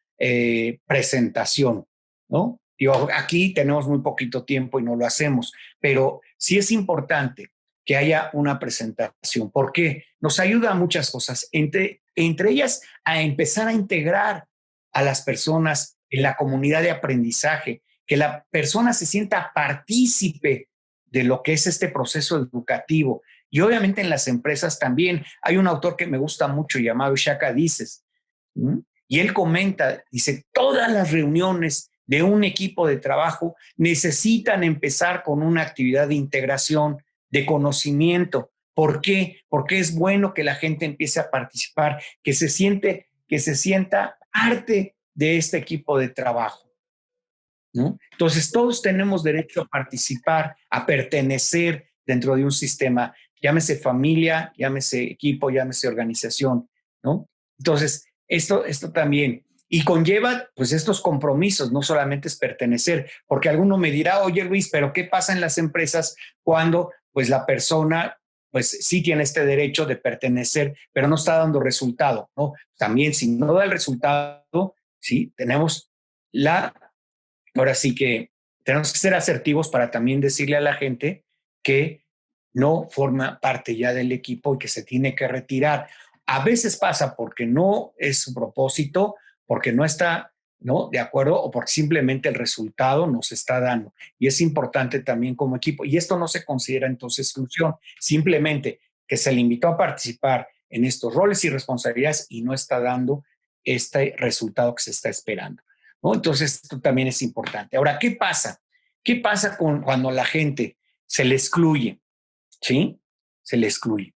Speaker 2: presentación, ¿no? Digo, aquí tenemos muy poquito tiempo y no lo hacemos, pero sí es importante que haya una presentación. ¿Por qué? Nos ayuda a muchas cosas, entre ellas a empezar a integrar a las personas en la comunidad de aprendizaje, que la persona se sienta partícipe de lo que es este proceso educativo. Y obviamente en las empresas también. Hay un autor que me gusta mucho llamado Shaka Dices, y él comenta, dice, todas las reuniones de un equipo de trabajo necesitan empezar con una actividad de integración, de conocimiento. ¿Por qué? Porque es bueno que la gente empiece a participar, que se sienta parte de este equipo de trabajo, ¿no? Entonces, todos tenemos derecho a participar, a pertenecer dentro de un sistema, llámese familia, llámese equipo, llámese organización, ¿no? Entonces, esto también, y conlleva pues estos compromisos, no solamente es pertenecer, porque alguno me dirá, oye Luis, pero ¿qué pasa en las empresas cuando pues la persona pues sí tiene este derecho de pertenecer, pero no está dando resultado, ¿no? También si no da el resultado, sí, ahora sí que tenemos que ser asertivos para también decirle a la gente que no forma parte ya del equipo y que se tiene que retirar. A veces pasa porque no es su propósito, porque no está, ¿no?, de acuerdo, o porque simplemente el resultado no se está dando. Y es importante también como equipo. Y esto no se considera entonces exclusión, simplemente que se le invitó a participar en estos roles y responsabilidades y no está dando este resultado que se está esperando, ¿no? Entonces, esto también es importante. Ahora, ¿qué pasa? ¿Qué pasa cuando la gente se le excluye? ¿Sí? Se le excluye.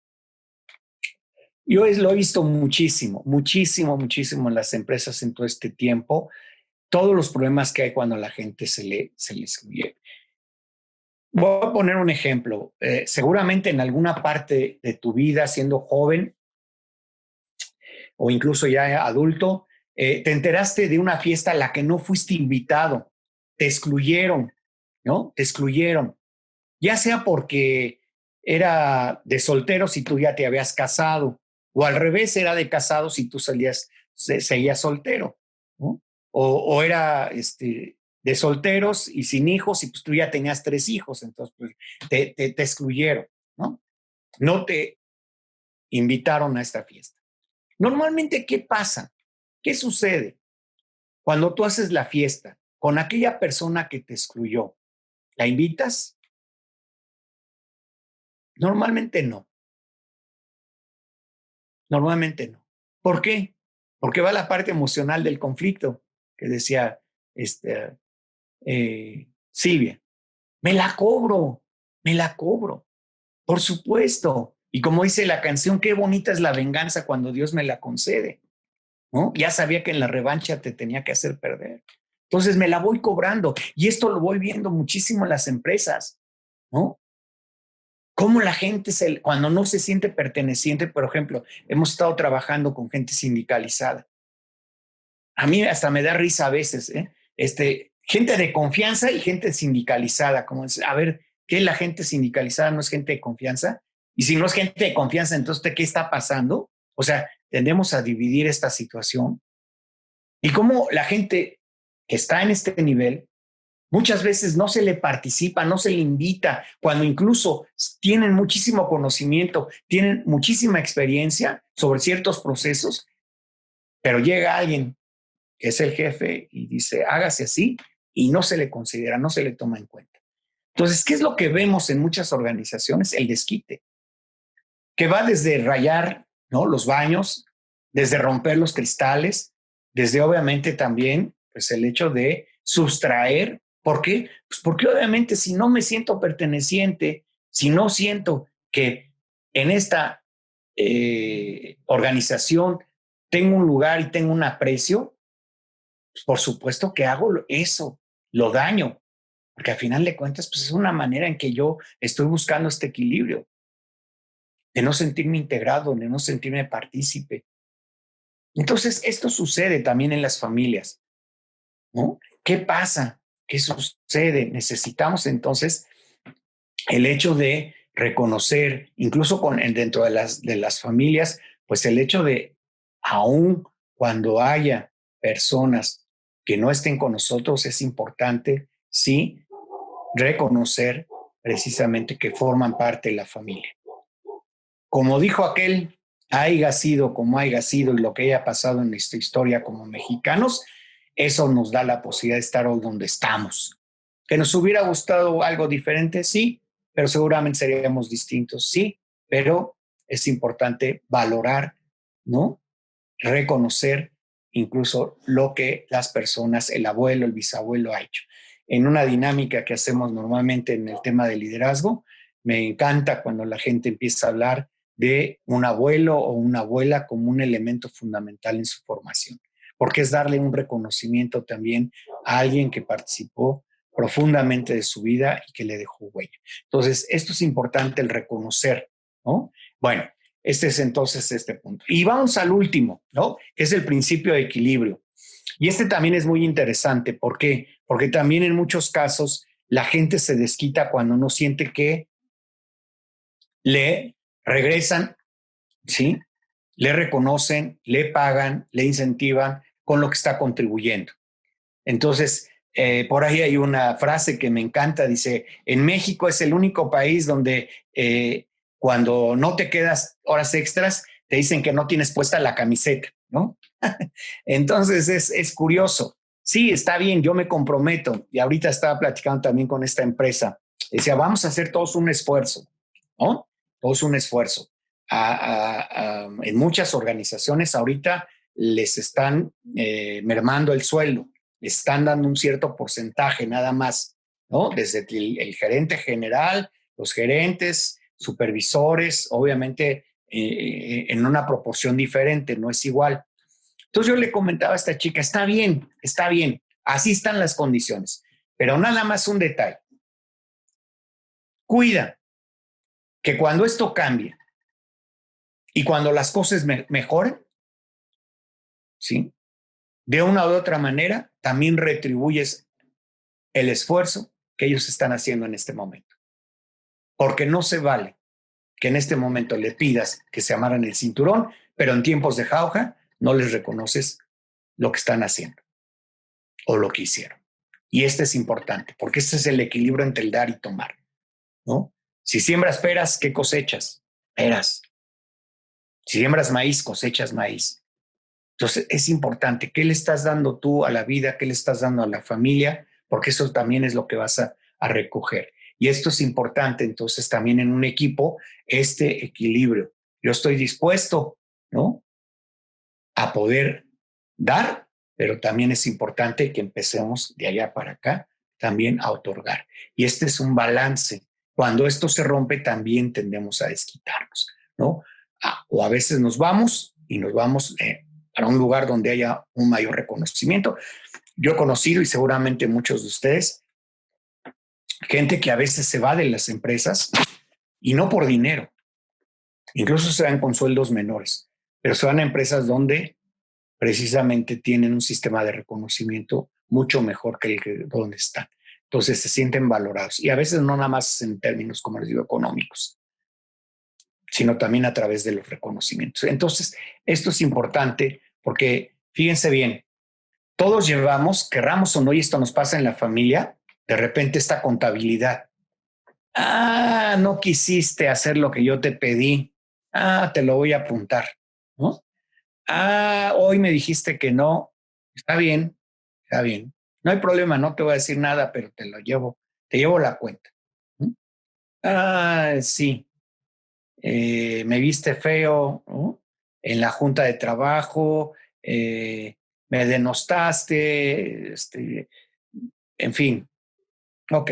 Speaker 2: Yo lo he visto muchísimo, muchísimo, muchísimo en las empresas en todo este tiempo, todos los problemas que hay cuando la gente se le excluye. Voy a poner un ejemplo. Seguramente en alguna parte de tu vida, siendo joven o incluso ya adulto, te enteraste de una fiesta a la que no fuiste invitado, te excluyeron, ¿no? Te excluyeron, ya sea porque era de solteros y tú ya te habías casado, o al revés, era de casados y tú seguías soltero, ¿no? O era de solteros y sin hijos y pues tú ya tenías 3 hijos, entonces pues, te excluyeron, ¿no? No te invitaron a esta fiesta. Normalmente, ¿qué pasa? ¿Qué sucede cuando tú haces la fiesta con aquella persona que te excluyó? ¿La invitas? Normalmente no. Normalmente no. ¿Por qué? Porque va la parte emocional del conflicto que decía Silvia. Me la cobro, me la cobro. Por supuesto. Y como dice la canción, qué bonita es la venganza cuando Dios me la concede, ¿no? Ya sabía que en la revancha te tenía que hacer perder. Entonces me la voy cobrando. Y esto lo voy viendo muchísimo en las empresas, ¿no? Cómo la gente, cuando no se siente perteneciente, por ejemplo, hemos estado trabajando con gente sindicalizada. A mí hasta me da risa a veces, ¿eh? Gente de confianza y gente sindicalizada. Como es, a ver, ¿qué la gente sindicalizada no es gente de confianza? Y si no es gente de confianza, entonces, ¿qué está pasando? O sea, tendemos a dividir esta situación. Y cómo la gente que está en este nivel muchas veces no se le participa, no se le invita, cuando incluso tienen muchísimo conocimiento, tienen muchísima experiencia sobre ciertos procesos, pero llega alguien que es el jefe y dice, hágase así, y no se le considera, no se le toma en cuenta. Entonces, ¿qué es lo que vemos en muchas organizaciones? El desquite, que va desde rayar ¿no? Los baños, desde romper los cristales, desde obviamente también pues el hecho de sustraer. ¿Por qué? Pues porque obviamente si no me siento perteneciente, si no siento que en esta organización tengo un lugar y tengo un aprecio, pues por supuesto que hago eso, lo daño, porque al final de cuentas pues es una manera en que yo estoy buscando este equilibrio, de no sentirme integrado, de no sentirme partícipe. Entonces, esto sucede también en las familias, ¿no? ¿Qué pasa? ¿Qué sucede? Necesitamos entonces el hecho de reconocer, incluso dentro de las familias, pues el hecho de, aun cuando haya personas que no estén con nosotros, es importante, sí, reconocer precisamente que forman parte de la familia. Como dijo aquel, haya sido como haya sido y lo que haya pasado en nuestra historia como mexicanos, eso nos da la posibilidad de estar hoy donde estamos. ¿Que nos hubiera gustado algo diferente? Sí, pero seguramente seríamos distintos, sí, pero es importante valorar, ¿no? Reconocer incluso lo que las personas, el abuelo, el bisabuelo ha hecho. En una dinámica que hacemos normalmente en el tema de liderazgo, me encanta cuando la gente empieza a hablar de un abuelo o una abuela como un elemento fundamental en su formación, porque es darle un reconocimiento también a alguien que participó profundamente de su vida y que le dejó huella. Entonces, esto es importante, el reconocer, ¿no? Bueno, este es entonces este punto. Y vamos al último, ¿no? Que es el principio de equilibrio. Y este también es muy interesante. ¿Por qué? Porque también en muchos casos la gente se desquita cuando no siente que le regresan, ¿sí? Le reconocen, le pagan, le incentivan con lo que está contribuyendo. Entonces, por ahí hay una frase que me encanta, dice, en México es el único país donde cuando no te quedas horas extras, te dicen que no tienes puesta la camiseta, ¿no? Entonces es curioso. Sí, está bien, yo me comprometo. Y ahorita estaba platicando también con esta empresa. Decía, vamos a hacer todos un esfuerzo, ¿no? Todos un esfuerzo. En muchas organizaciones ahorita les están mermando el sueldo, les están dando un cierto porcentaje nada más, ¿no? Desde el gerente general, los gerentes, supervisores, obviamente en una proporción diferente, no es igual. Entonces yo le comentaba a esta chica, está bien, así están las condiciones, pero nada más un detalle. Cuida que cuando esto cambie y cuando las cosas mejoren, ¿sí? De una u otra manera, también retribuyes el esfuerzo que ellos están haciendo en este momento. Porque no se vale que en este momento le pidas que se amaran el cinturón, pero en tiempos de jauja no les reconoces lo que están haciendo o lo que hicieron. Y este es importante, porque este es el equilibrio entre el dar y tomar, ¿no? Si siembras peras, ¿qué cosechas? Peras. Si siembras maíz, cosechas maíz. Entonces es importante, ¿qué le estás dando tú a la vida? ¿Qué le estás dando a la familia? Porque eso también es lo que vas a recoger. Y esto es importante, entonces, también en un equipo, este equilibrio. Yo estoy dispuesto, ¿no? A poder dar, pero también es importante que empecemos de allá para acá también a otorgar. Y este es un balance. Cuando esto se rompe, también tendemos a desquitarnos, ¿no? O a veces nos vamos y nos vamos para un lugar donde haya un mayor reconocimiento. Yo he conocido, y seguramente muchos de ustedes, gente que a veces se va de las empresas y no por dinero, incluso se van con sueldos menores, pero se van a empresas donde precisamente tienen un sistema de reconocimiento mucho mejor que el que donde están. Entonces se sienten valorados y a veces no nada más en términos, como les digo, económicos, sino también a través de los reconocimientos. Entonces, esto es importante porque fíjense bien, todos llevamos, querramos o no, y esto nos pasa en la familia, de repente esta contabilidad. Ah, no quisiste hacer lo que yo te pedí. Ah, te lo voy a apuntar, ¿no? Ah, hoy me dijiste que no. Está bien, está bien. No hay problema, no te voy a decir nada, pero te llevo la cuenta. ¿No? Ah, sí, me viste feo, ¿no? en la junta de trabajo, me denostaste, en fin, ok,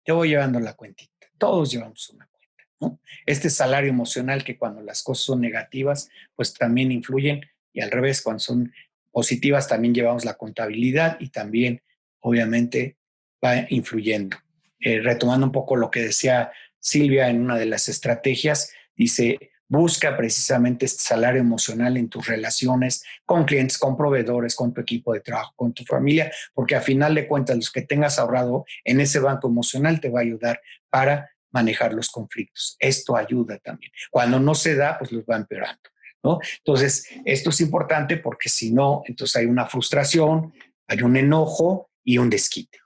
Speaker 2: te voy llevando la cuentita. Todos llevamos una cuenta, ¿no? Este salario emocional que cuando las cosas son negativas, pues también influyen, y al revés, cuando son positivas también llevamos la contabilidad y también, obviamente, va influyendo. Retomando un poco lo que decía Silvia en una de las estrategias, dice, busca precisamente este salario emocional en tus relaciones con clientes, con proveedores, con tu equipo de trabajo, con tu familia, porque a final de cuentas los que tengas ahorrado en ese banco emocional te va a ayudar para manejar los conflictos. Esto ayuda también. Cuando no se da, pues los va empeorando, ¿no? Entonces, esto es importante porque si no, entonces hay una frustración, hay un enojo y un desquite.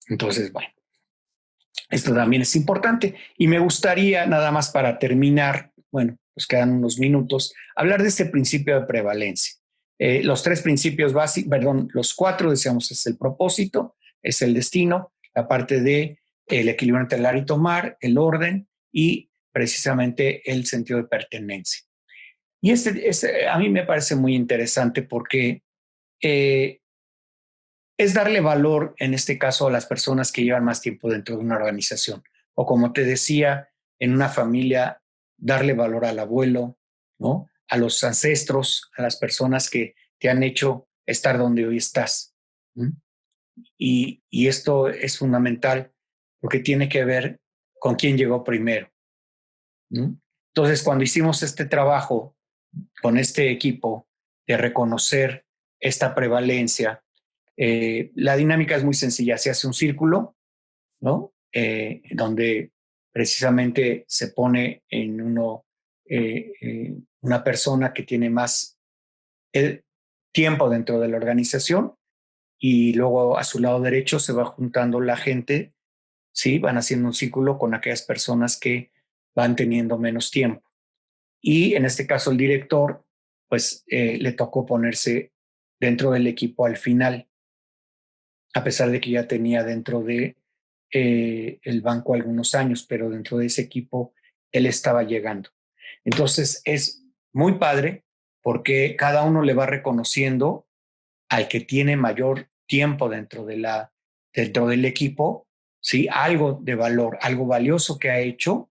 Speaker 2: Entonces, bueno, esto también es importante. Y me gustaría, nada más para terminar, bueno, pues quedan unos minutos, hablar de este principio de prevalencia. Los tres principios básicos, perdón, los cuatro, decíamos, es el propósito, es el destino, la parte de el equilibrio entre el dar y tomar, el orden y precisamente el sentido de pertenencia. Y a mí me parece muy interesante porque es darle valor, en este caso, a las personas que llevan más tiempo dentro de una organización. O como te decía, en una familia, darle valor al abuelo, ¿no? A los ancestros, a las personas que te han hecho estar donde hoy estás. ¿Mm? Y esto es fundamental porque tiene que ver con quién llegó primero. ¿Mm? Entonces, cuando hicimos este trabajo con este equipo de reconocer esta prevalencia, la dinámica es muy sencilla. Se hace un círculo, ¿no? Donde precisamente se pone en una persona que tiene más tiempo dentro de la organización y luego a su lado derecho se va juntando la gente, ¿sí? Van haciendo un círculo con aquellas personas que van teniendo menos tiempo. Y en este caso el director, pues le tocó ponerse dentro del equipo al final, a pesar de que ya tenía dentro de el banco algunos años, pero dentro de ese equipo él estaba llegando. Entonces es muy padre porque cada uno le va reconociendo al que tiene mayor tiempo dentro del equipo, ¿sí? Algo de valor, algo valioso que ha hecho.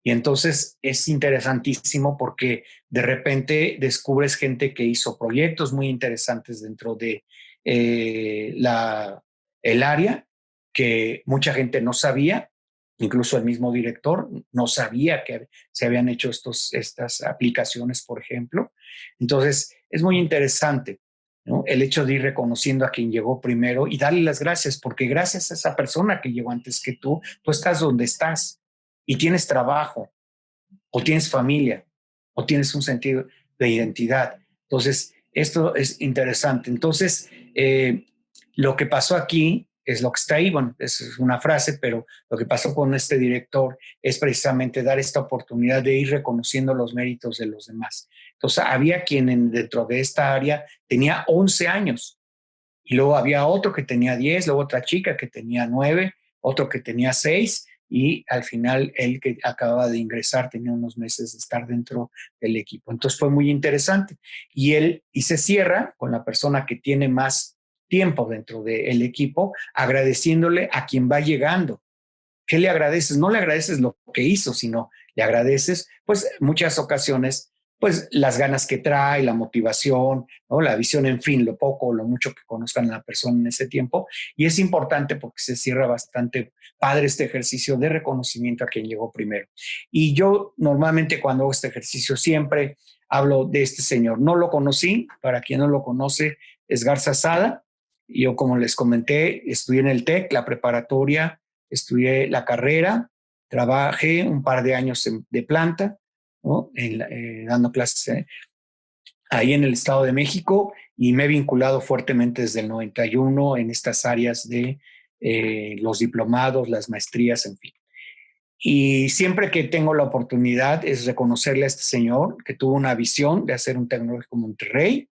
Speaker 2: Y entonces es interesantísimo porque de repente descubres gente que hizo proyectos muy interesantes dentro de el área que mucha gente no sabía, incluso el mismo director no sabía que se habían hecho estas aplicaciones, por ejemplo. Entonces es muy interesante, ¿no? El hecho de ir reconociendo a quien llegó primero y darle las gracias, porque gracias a esa persona que llegó antes que tú estás donde estás y tienes trabajo, o tienes familia, o tienes un sentido de identidad. Entonces, esto es interesante. Entonces, lo que pasó aquí es lo que está ahí, bueno, es una frase, pero lo que pasó con este director es precisamente dar esta oportunidad de ir reconociendo los méritos de los demás. Entonces, había quien dentro de esta área tenía 11 años y luego había otro que tenía 10, luego otra chica que tenía 9, otro que tenía 6 y al final él que acababa de ingresar tenía unos meses de estar dentro del equipo. Entonces fue muy interesante. Y se cierra con la persona que tiene más tiempo dentro del equipo, agradeciéndole a quien va llegando. ¿Qué le agradeces? No le agradeces lo que hizo, sino le agradeces, pues, muchas ocasiones, pues, las ganas que trae, la motivación, ¿no? La visión, en fin, lo poco o lo mucho que conozcan a la persona en ese tiempo. Y es importante porque se cierra bastante padre este ejercicio de reconocimiento a quien llegó primero. Y yo normalmente cuando hago este ejercicio siempre hablo de este señor. No lo conocí, para quien no lo conoce, es Garza Sada. Yo, como les comenté, estudié en el TEC, la preparatoria, estudié la carrera, trabajé un par de años de planta, ¿no? Dando clases ahí en el Estado de México y me he vinculado fuertemente desde el 91 en estas áreas de los diplomados, las maestrías, en fin. Y siempre que tengo la oportunidad es reconocerle a este señor que tuvo una visión de hacer un tecnológico Monterrey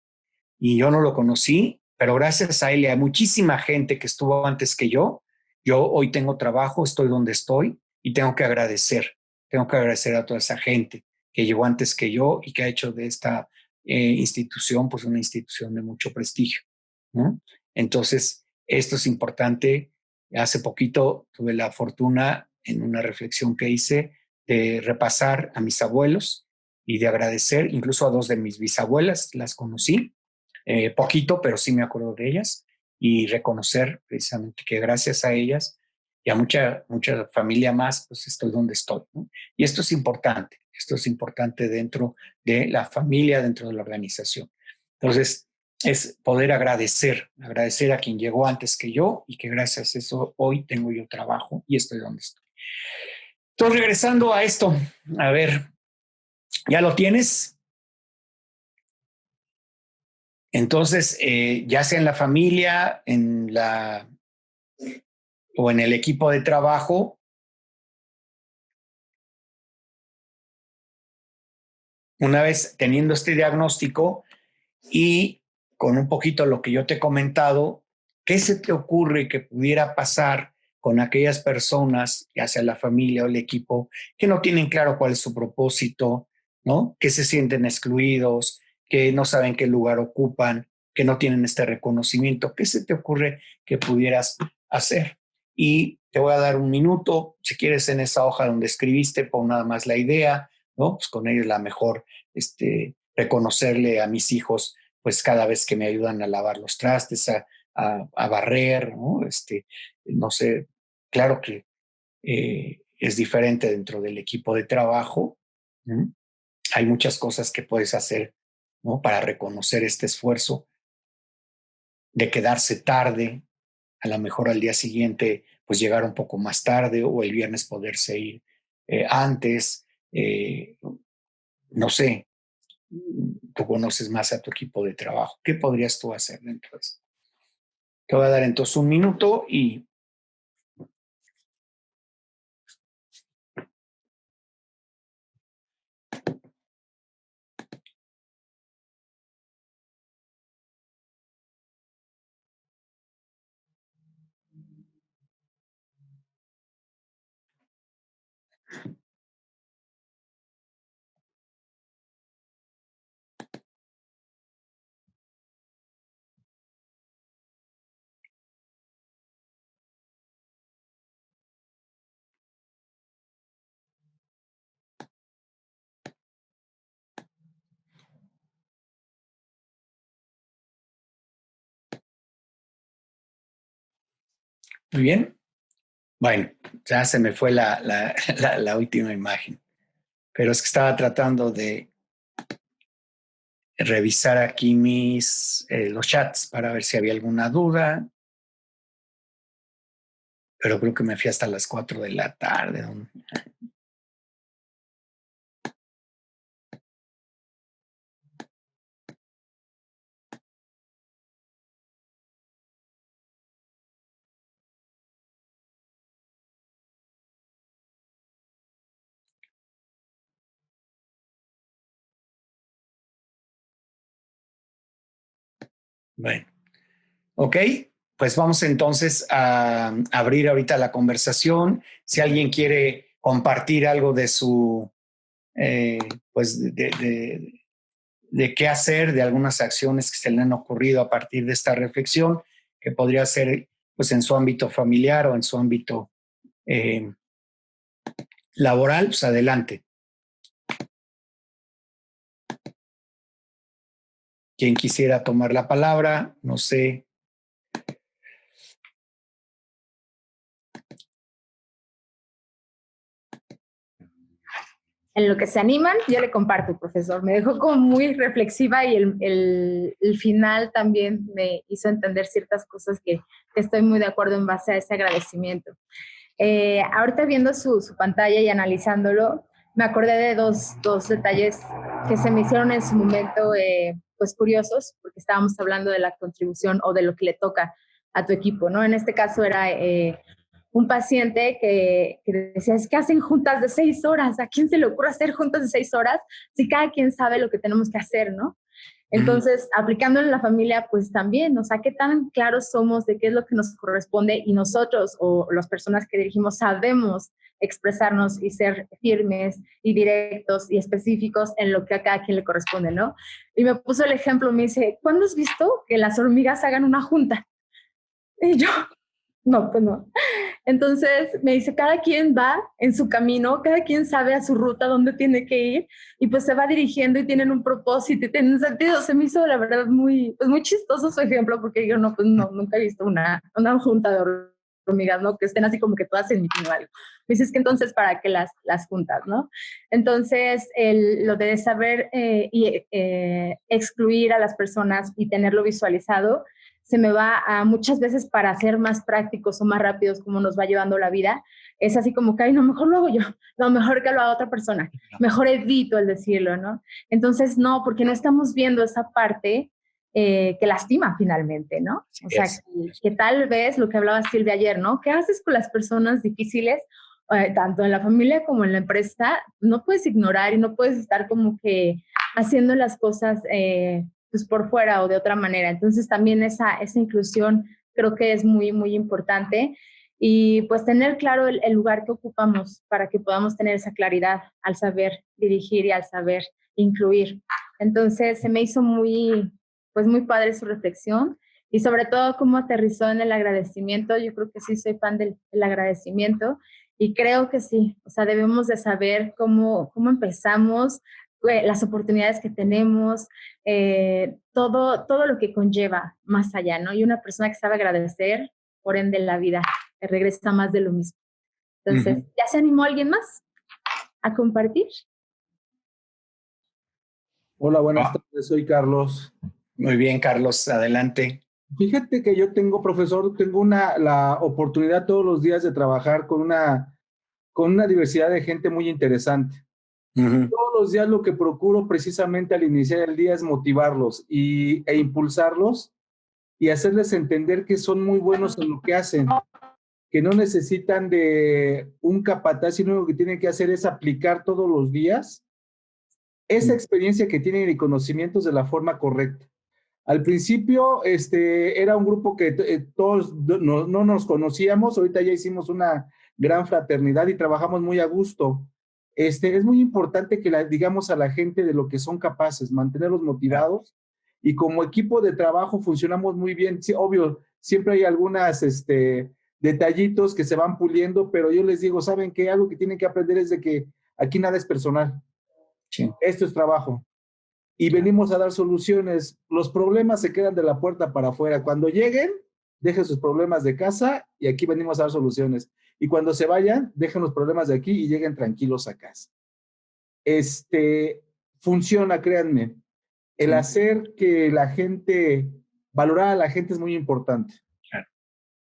Speaker 2: y yo no lo conocí, pero gracias a él y a muchísima gente que estuvo antes que yo hoy tengo trabajo, estoy donde estoy y tengo que agradecer a toda esa gente que llegó antes que yo y que ha hecho de esta institución pues una institución de mucho prestigio, ¿no? Entonces, esto es importante. Hace poquito tuve la fortuna en una reflexión que hice de repasar a mis abuelos y de agradecer incluso a dos de mis bisabuelas, las conocí, poquito, pero sí me acuerdo de ellas, y reconocer precisamente que gracias a ellas y a mucha familia más, pues estoy donde estoy, ¿no? Y esto es importante dentro de la familia, dentro de la organización. Entonces, es poder agradecer a quien llegó antes que yo y que gracias a eso hoy tengo yo trabajo y estoy donde estoy. Entonces, regresando a esto, a ver, ¿ya lo tienes? Entonces, ya sea en la familia, o en el equipo de trabajo, una vez teniendo este diagnóstico y con un poquito lo que yo te he comentado, ¿qué se te ocurre que pudiera pasar con aquellas personas, ya sea la familia o el equipo, que no tienen claro cuál es su propósito, ¿no? Que se sienten excluidos, que no saben qué lugar ocupan, que no tienen este reconocimiento? ¿Qué se te ocurre que pudieras hacer? Y te voy a dar un minuto, si quieres, en esa hoja donde escribiste, pon nada más la idea, ¿no? Pues con ello es la mejor, reconocerle a mis hijos, pues cada vez que me ayudan a lavar los trastes, a barrer, ¿no? No sé, claro que es diferente dentro del equipo de trabajo, ¿no? Hay muchas cosas que puedes hacer, ¿no? Para reconocer este esfuerzo de quedarse tarde, a lo mejor al día siguiente, pues llegar un poco más tarde o el viernes poderse ir antes, no sé, tú conoces más a tu equipo de trabajo. ¿Qué podrías tú hacer dentro de esto? Te voy a dar entonces un minuto y muy bien. Bueno, ya se me fue la última imagen, pero es que estaba tratando de revisar aquí los chats para ver si había alguna duda, pero creo que me fui hasta las 4 de la tarde. Bueno, ok, pues vamos entonces a abrir ahorita la conversación. Si alguien quiere compartir algo de su, eh, pues de qué hacer, de algunas acciones que se le han ocurrido a partir de esta reflexión, que podría ser pues en su ámbito familiar o en su ámbito eh, laboral, pues adelante. Quien quisiera tomar la palabra, no sé.
Speaker 1: En lo que se animan, yo le comparto, profesor. Me dejó como muy reflexiva y el final también me hizo entender ciertas cosas que estoy muy de acuerdo en base a ese agradecimiento. Ahorita viendo su pantalla y analizándolo, me acordé de dos detalles que se me hicieron en su momento pues curiosos, porque estábamos hablando de la contribución o de lo que le toca a tu equipo, ¿no? En este caso era un paciente que decía, es que hacen juntas de 6 horas, ¿a quién se le ocurre hacer juntas de 6 horas si cada quien sabe lo que tenemos que hacer, ¿no? Entonces, aplicándolo en la familia, pues también, o sea, qué tan claros somos de qué es lo que nos corresponde y nosotros o las personas que dirigimos sabemos expresarnos y ser firmes y directos y específicos en lo que a cada quien le corresponde, ¿no? Y me puso el ejemplo, me dice, ¿cuándo has visto que las hormigas hagan una junta? Y yo, no, pues no. Entonces me dice, cada quien va en su camino, cada quien sabe a su ruta dónde tiene que ir y pues se va dirigiendo y tienen un propósito y tienen un sentido. Se me hizo la verdad muy, pues muy chistoso su ejemplo porque yo no, pues no, nunca he visto una junta de hormigas, ¿no? Que estén así como que todas en meeting o algo. Me dices que entonces, ¿para qué las juntas, no? Entonces, lo de saber excluir a las personas y tenerlo visualizado, se me va a muchas veces para ser más prácticos o más rápidos como nos va llevando la vida, es así como que, ay, no, mejor lo hago yo, no, mejor que lo haga otra persona, mejor evito el decirlo, ¿no? Entonces, no, porque no estamos viendo esa parte que lastima finalmente, ¿no? O sea, que tal vez lo que hablaba Silvia ayer, ¿no? ¿Qué haces con las personas difíciles? Tanto en la familia como en la empresa, no puedes ignorar y no puedes estar como que haciendo las cosas pues por fuera o de otra manera. Entonces también esa inclusión creo que es muy, muy importante y pues tener claro el lugar que ocupamos para que podamos tener esa claridad al saber dirigir y al saber incluir. Entonces se me hizo muy, pues muy padre su reflexión y sobre todo cómo aterrizó en el agradecimiento. Yo creo que sí soy fan del agradecimiento y creo que sí, o sea, debemos de saber cómo empezamos, las oportunidades que tenemos, todo lo que conlleva más allá, ¿no? Y una persona que sabe agradecer, por ende la vida regresa más de lo mismo. Entonces, ¿ya se animó alguien más a compartir?
Speaker 3: Hola, buenas tardes, soy Carlos.
Speaker 2: Muy bien, Carlos, adelante.
Speaker 3: Fíjate que yo tengo, profesor, tengo la oportunidad todos los días de trabajar con una diversidad de gente muy interesante. Todos los días lo que procuro precisamente al iniciar el día es motivarlos e impulsarlos y hacerles entender que son muy buenos en lo que hacen, que no necesitan de un capataz, sino lo que tienen que hacer es aplicar todos los días esa experiencia que tienen y conocimientos de la forma correcta. Al principio, era un grupo que todos no nos conocíamos, ahorita ya hicimos una gran fraternidad y trabajamos muy a gusto. Es muy importante que digamos a la gente de lo que son capaces, mantenerlos motivados y como equipo de trabajo funcionamos muy bien. Sí, obvio, siempre hay algunas detallitos que se van puliendo, pero yo les digo, ¿saben qué? Algo que tienen que aprender es de que aquí nada es personal. Sí. Esto es trabajo. Y venimos a dar soluciones. Los problemas se quedan de la puerta para afuera. Cuando lleguen, dejen sus problemas de casa y aquí venimos a dar soluciones. Y cuando se vayan, dejen los problemas de aquí y lleguen tranquilos a casa. Funciona, créanme. El hacer que la gente, valorar a la gente es muy importante.
Speaker 2: Claro.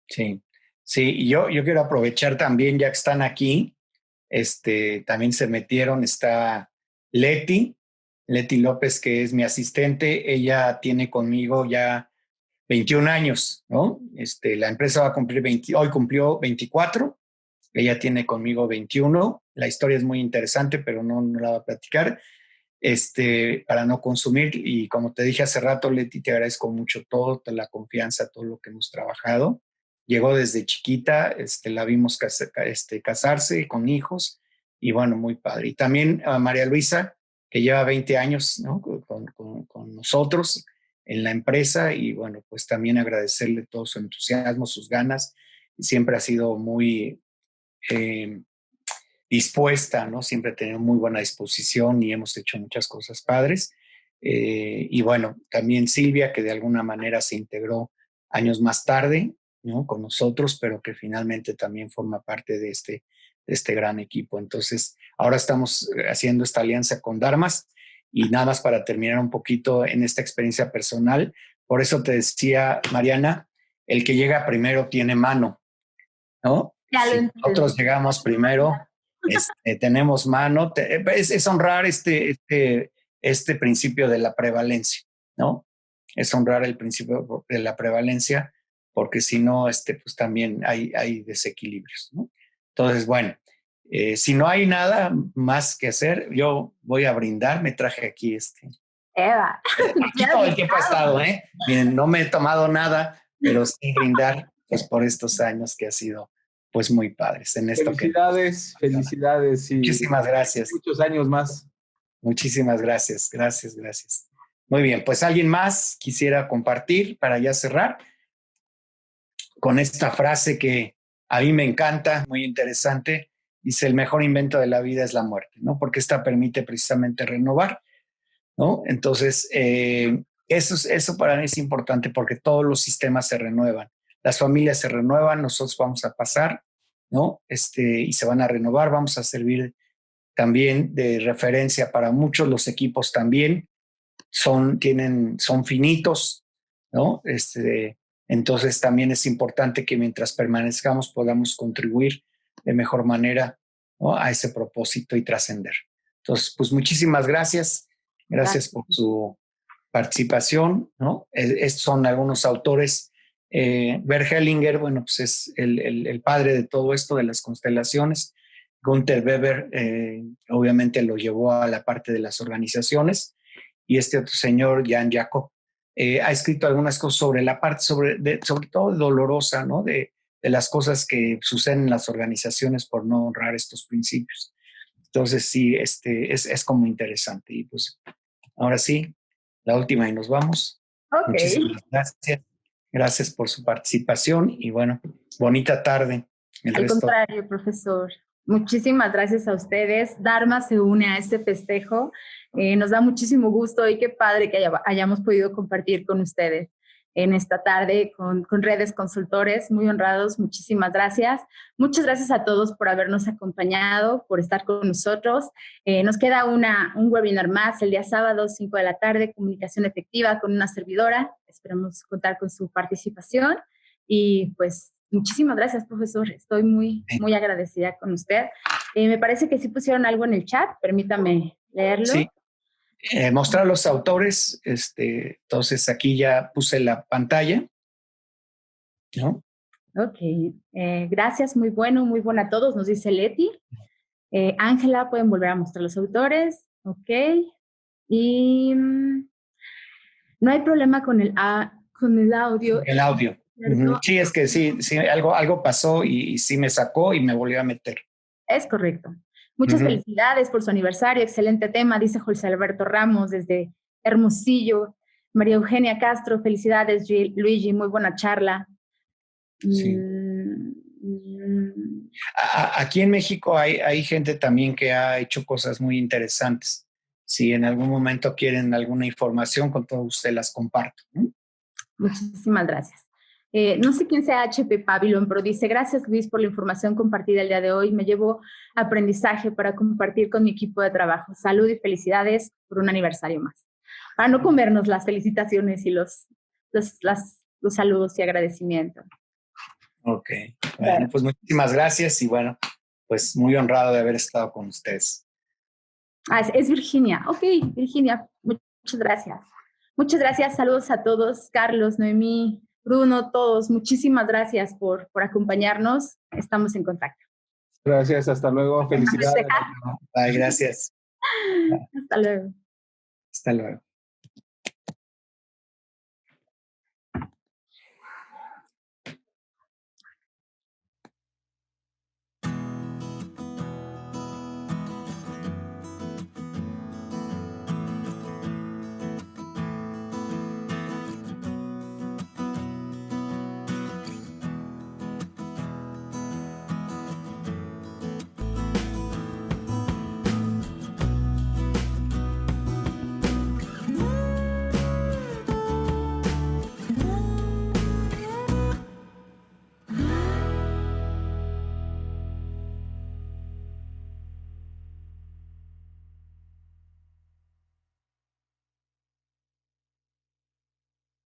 Speaker 2: Sí, sí. Y yo quiero aprovechar también, ya que están aquí, también se metieron, está Leti López, que es mi asistente. Ella tiene conmigo ya 21 años, ¿no? La empresa va a cumplir hoy cumplió 24, ella tiene conmigo 21. La historia es muy interesante, pero no la voy a platicar, para no consumir. Y como te dije hace rato, Leti, te agradezco mucho toda la confianza, todo lo que hemos trabajado. Llegó desde chiquita, la vimos casarse con hijos y bueno, muy padre. Y también a María Luisa, que lleva 20 años, ¿no? con nosotros en la empresa y bueno, pues también agradecerle todo su entusiasmo, sus ganas. Y siempre ha sido muy dispuesta, ¿no? Siempre ha tenido muy buena disposición y hemos hecho muchas cosas padres. Y bueno, también Silvia, que de alguna manera se integró años más tarde, ¿no? Con nosotros, pero que finalmente también forma parte de este gran equipo. Entonces, ahora estamos haciendo esta alianza con Darmas y nada más para terminar un poquito en esta experiencia personal. Por eso te decía, Mariana, el que llega primero tiene mano, ¿no? Si nosotros llegamos primero, tenemos mano. Es honrar este principio de la prevalencia, ¿no? Es honrar el principio de la prevalencia, porque si no, pues también hay desequilibrios, ¿no? Entonces, bueno, si no hay nada más que hacer, yo voy a brindar. Me traje aquí
Speaker 1: Eva.
Speaker 2: Aquí todo el tiempo he estado, ¿eh? Miren, no me he tomado nada, pero sin brindar, pues por estos años que ha sido, pues muy padres en esto.
Speaker 3: Felicidades, felicidades. Y
Speaker 2: muchísimas gracias.
Speaker 3: Muchos años más.
Speaker 2: Muchísimas gracias, gracias. Muy bien, pues alguien más quisiera compartir para ya cerrar con esta frase que a mí me encanta, muy interesante. Dice, el mejor invento de la vida es la muerte, ¿no? Porque esta permite precisamente renovar, ¿no? Entonces, eso para mí es importante porque todos los sistemas se renuevan. Las familias se renuevan, nosotros vamos a pasar, ¿no? Y se van a renovar, vamos a servir también de referencia para muchos. Los equipos también son finitos, ¿no? Entonces también es importante que mientras permanezcamos podamos contribuir de mejor manera, ¿no? A ese propósito y trascender. Entonces, pues muchísimas gracias. Gracias por su participación, ¿no? Estos son algunos autores. Bert Hellinger, bueno, pues es el padre de todo esto, de las constelaciones. Gunther Weber, obviamente lo llevó a la parte de las organizaciones. Y este otro señor, Jan Jakob, ha escrito algunas cosas sobre la parte, sobre todo dolorosa, ¿no? De las cosas que suceden en las organizaciones por no honrar estos principios. Entonces, sí, es como interesante. Y pues, ahora sí, la última y nos vamos.
Speaker 1: Okay.
Speaker 2: Muchísimas gracias. Gracias por su participación y bueno, bonita tarde.
Speaker 1: Al contrario, profesor. Muchísimas gracias a ustedes. Dharma se une a este festejo. Nos da muchísimo gusto y qué padre que hayamos podido compartir con ustedes en esta tarde con Redes Consultores. Muy honrados. Muchísimas gracias. Muchas gracias a todos por habernos acompañado, por estar con nosotros. Nos queda un webinar más el día sábado, 5 de la tarde, comunicación efectiva con una servidora. Esperamos contar con su participación y pues muchísimas gracias, profesor. Estoy muy agradecida con usted. Me parece que sí pusieron algo en el chat. Permítame leerlo.
Speaker 2: Sí. Mostrar los autores. Entonces, aquí ya puse la pantalla, ¿no?
Speaker 1: Ok. Gracias. Muy bueno a todos. Nos dice Leti. Ángela, pueden volver a mostrar los autores. Ok. Y no hay problema con el audio.
Speaker 2: El audio. Sí, es que sí, algo pasó y sí me sacó y me volvió a meter.
Speaker 1: Es correcto. Muchas felicidades por su aniversario, excelente tema, dice José Alberto Ramos desde Hermosillo. María Eugenia Castro, felicidades Luigi, muy buena charla.
Speaker 2: Sí. Aquí en México hay gente también que ha hecho cosas muy interesantes. Si en algún momento quieren alguna información, con todo usted las comparto.
Speaker 1: Muchísimas gracias. No sé quién sea HP Pavilion, pero dice, gracias Luis por la información compartida el día de hoy. Me llevo aprendizaje para compartir con mi equipo de trabajo. Salud y felicidades por un aniversario más. Para no comernos las felicitaciones y los saludos y agradecimientos.
Speaker 2: Ok, bueno, pues muchísimas gracias y bueno, pues muy honrado de haber estado con ustedes.
Speaker 1: Es Virginia. Ok, Virginia, muchas gracias. Muchas gracias, saludos a todos, Carlos, Noemí, Bruno, todos, muchísimas gracias por acompañarnos. Estamos en contacto.
Speaker 3: Gracias, hasta luego. Felicidades.
Speaker 2: Bye, gracias.
Speaker 1: Hasta luego.
Speaker 2: Hasta luego.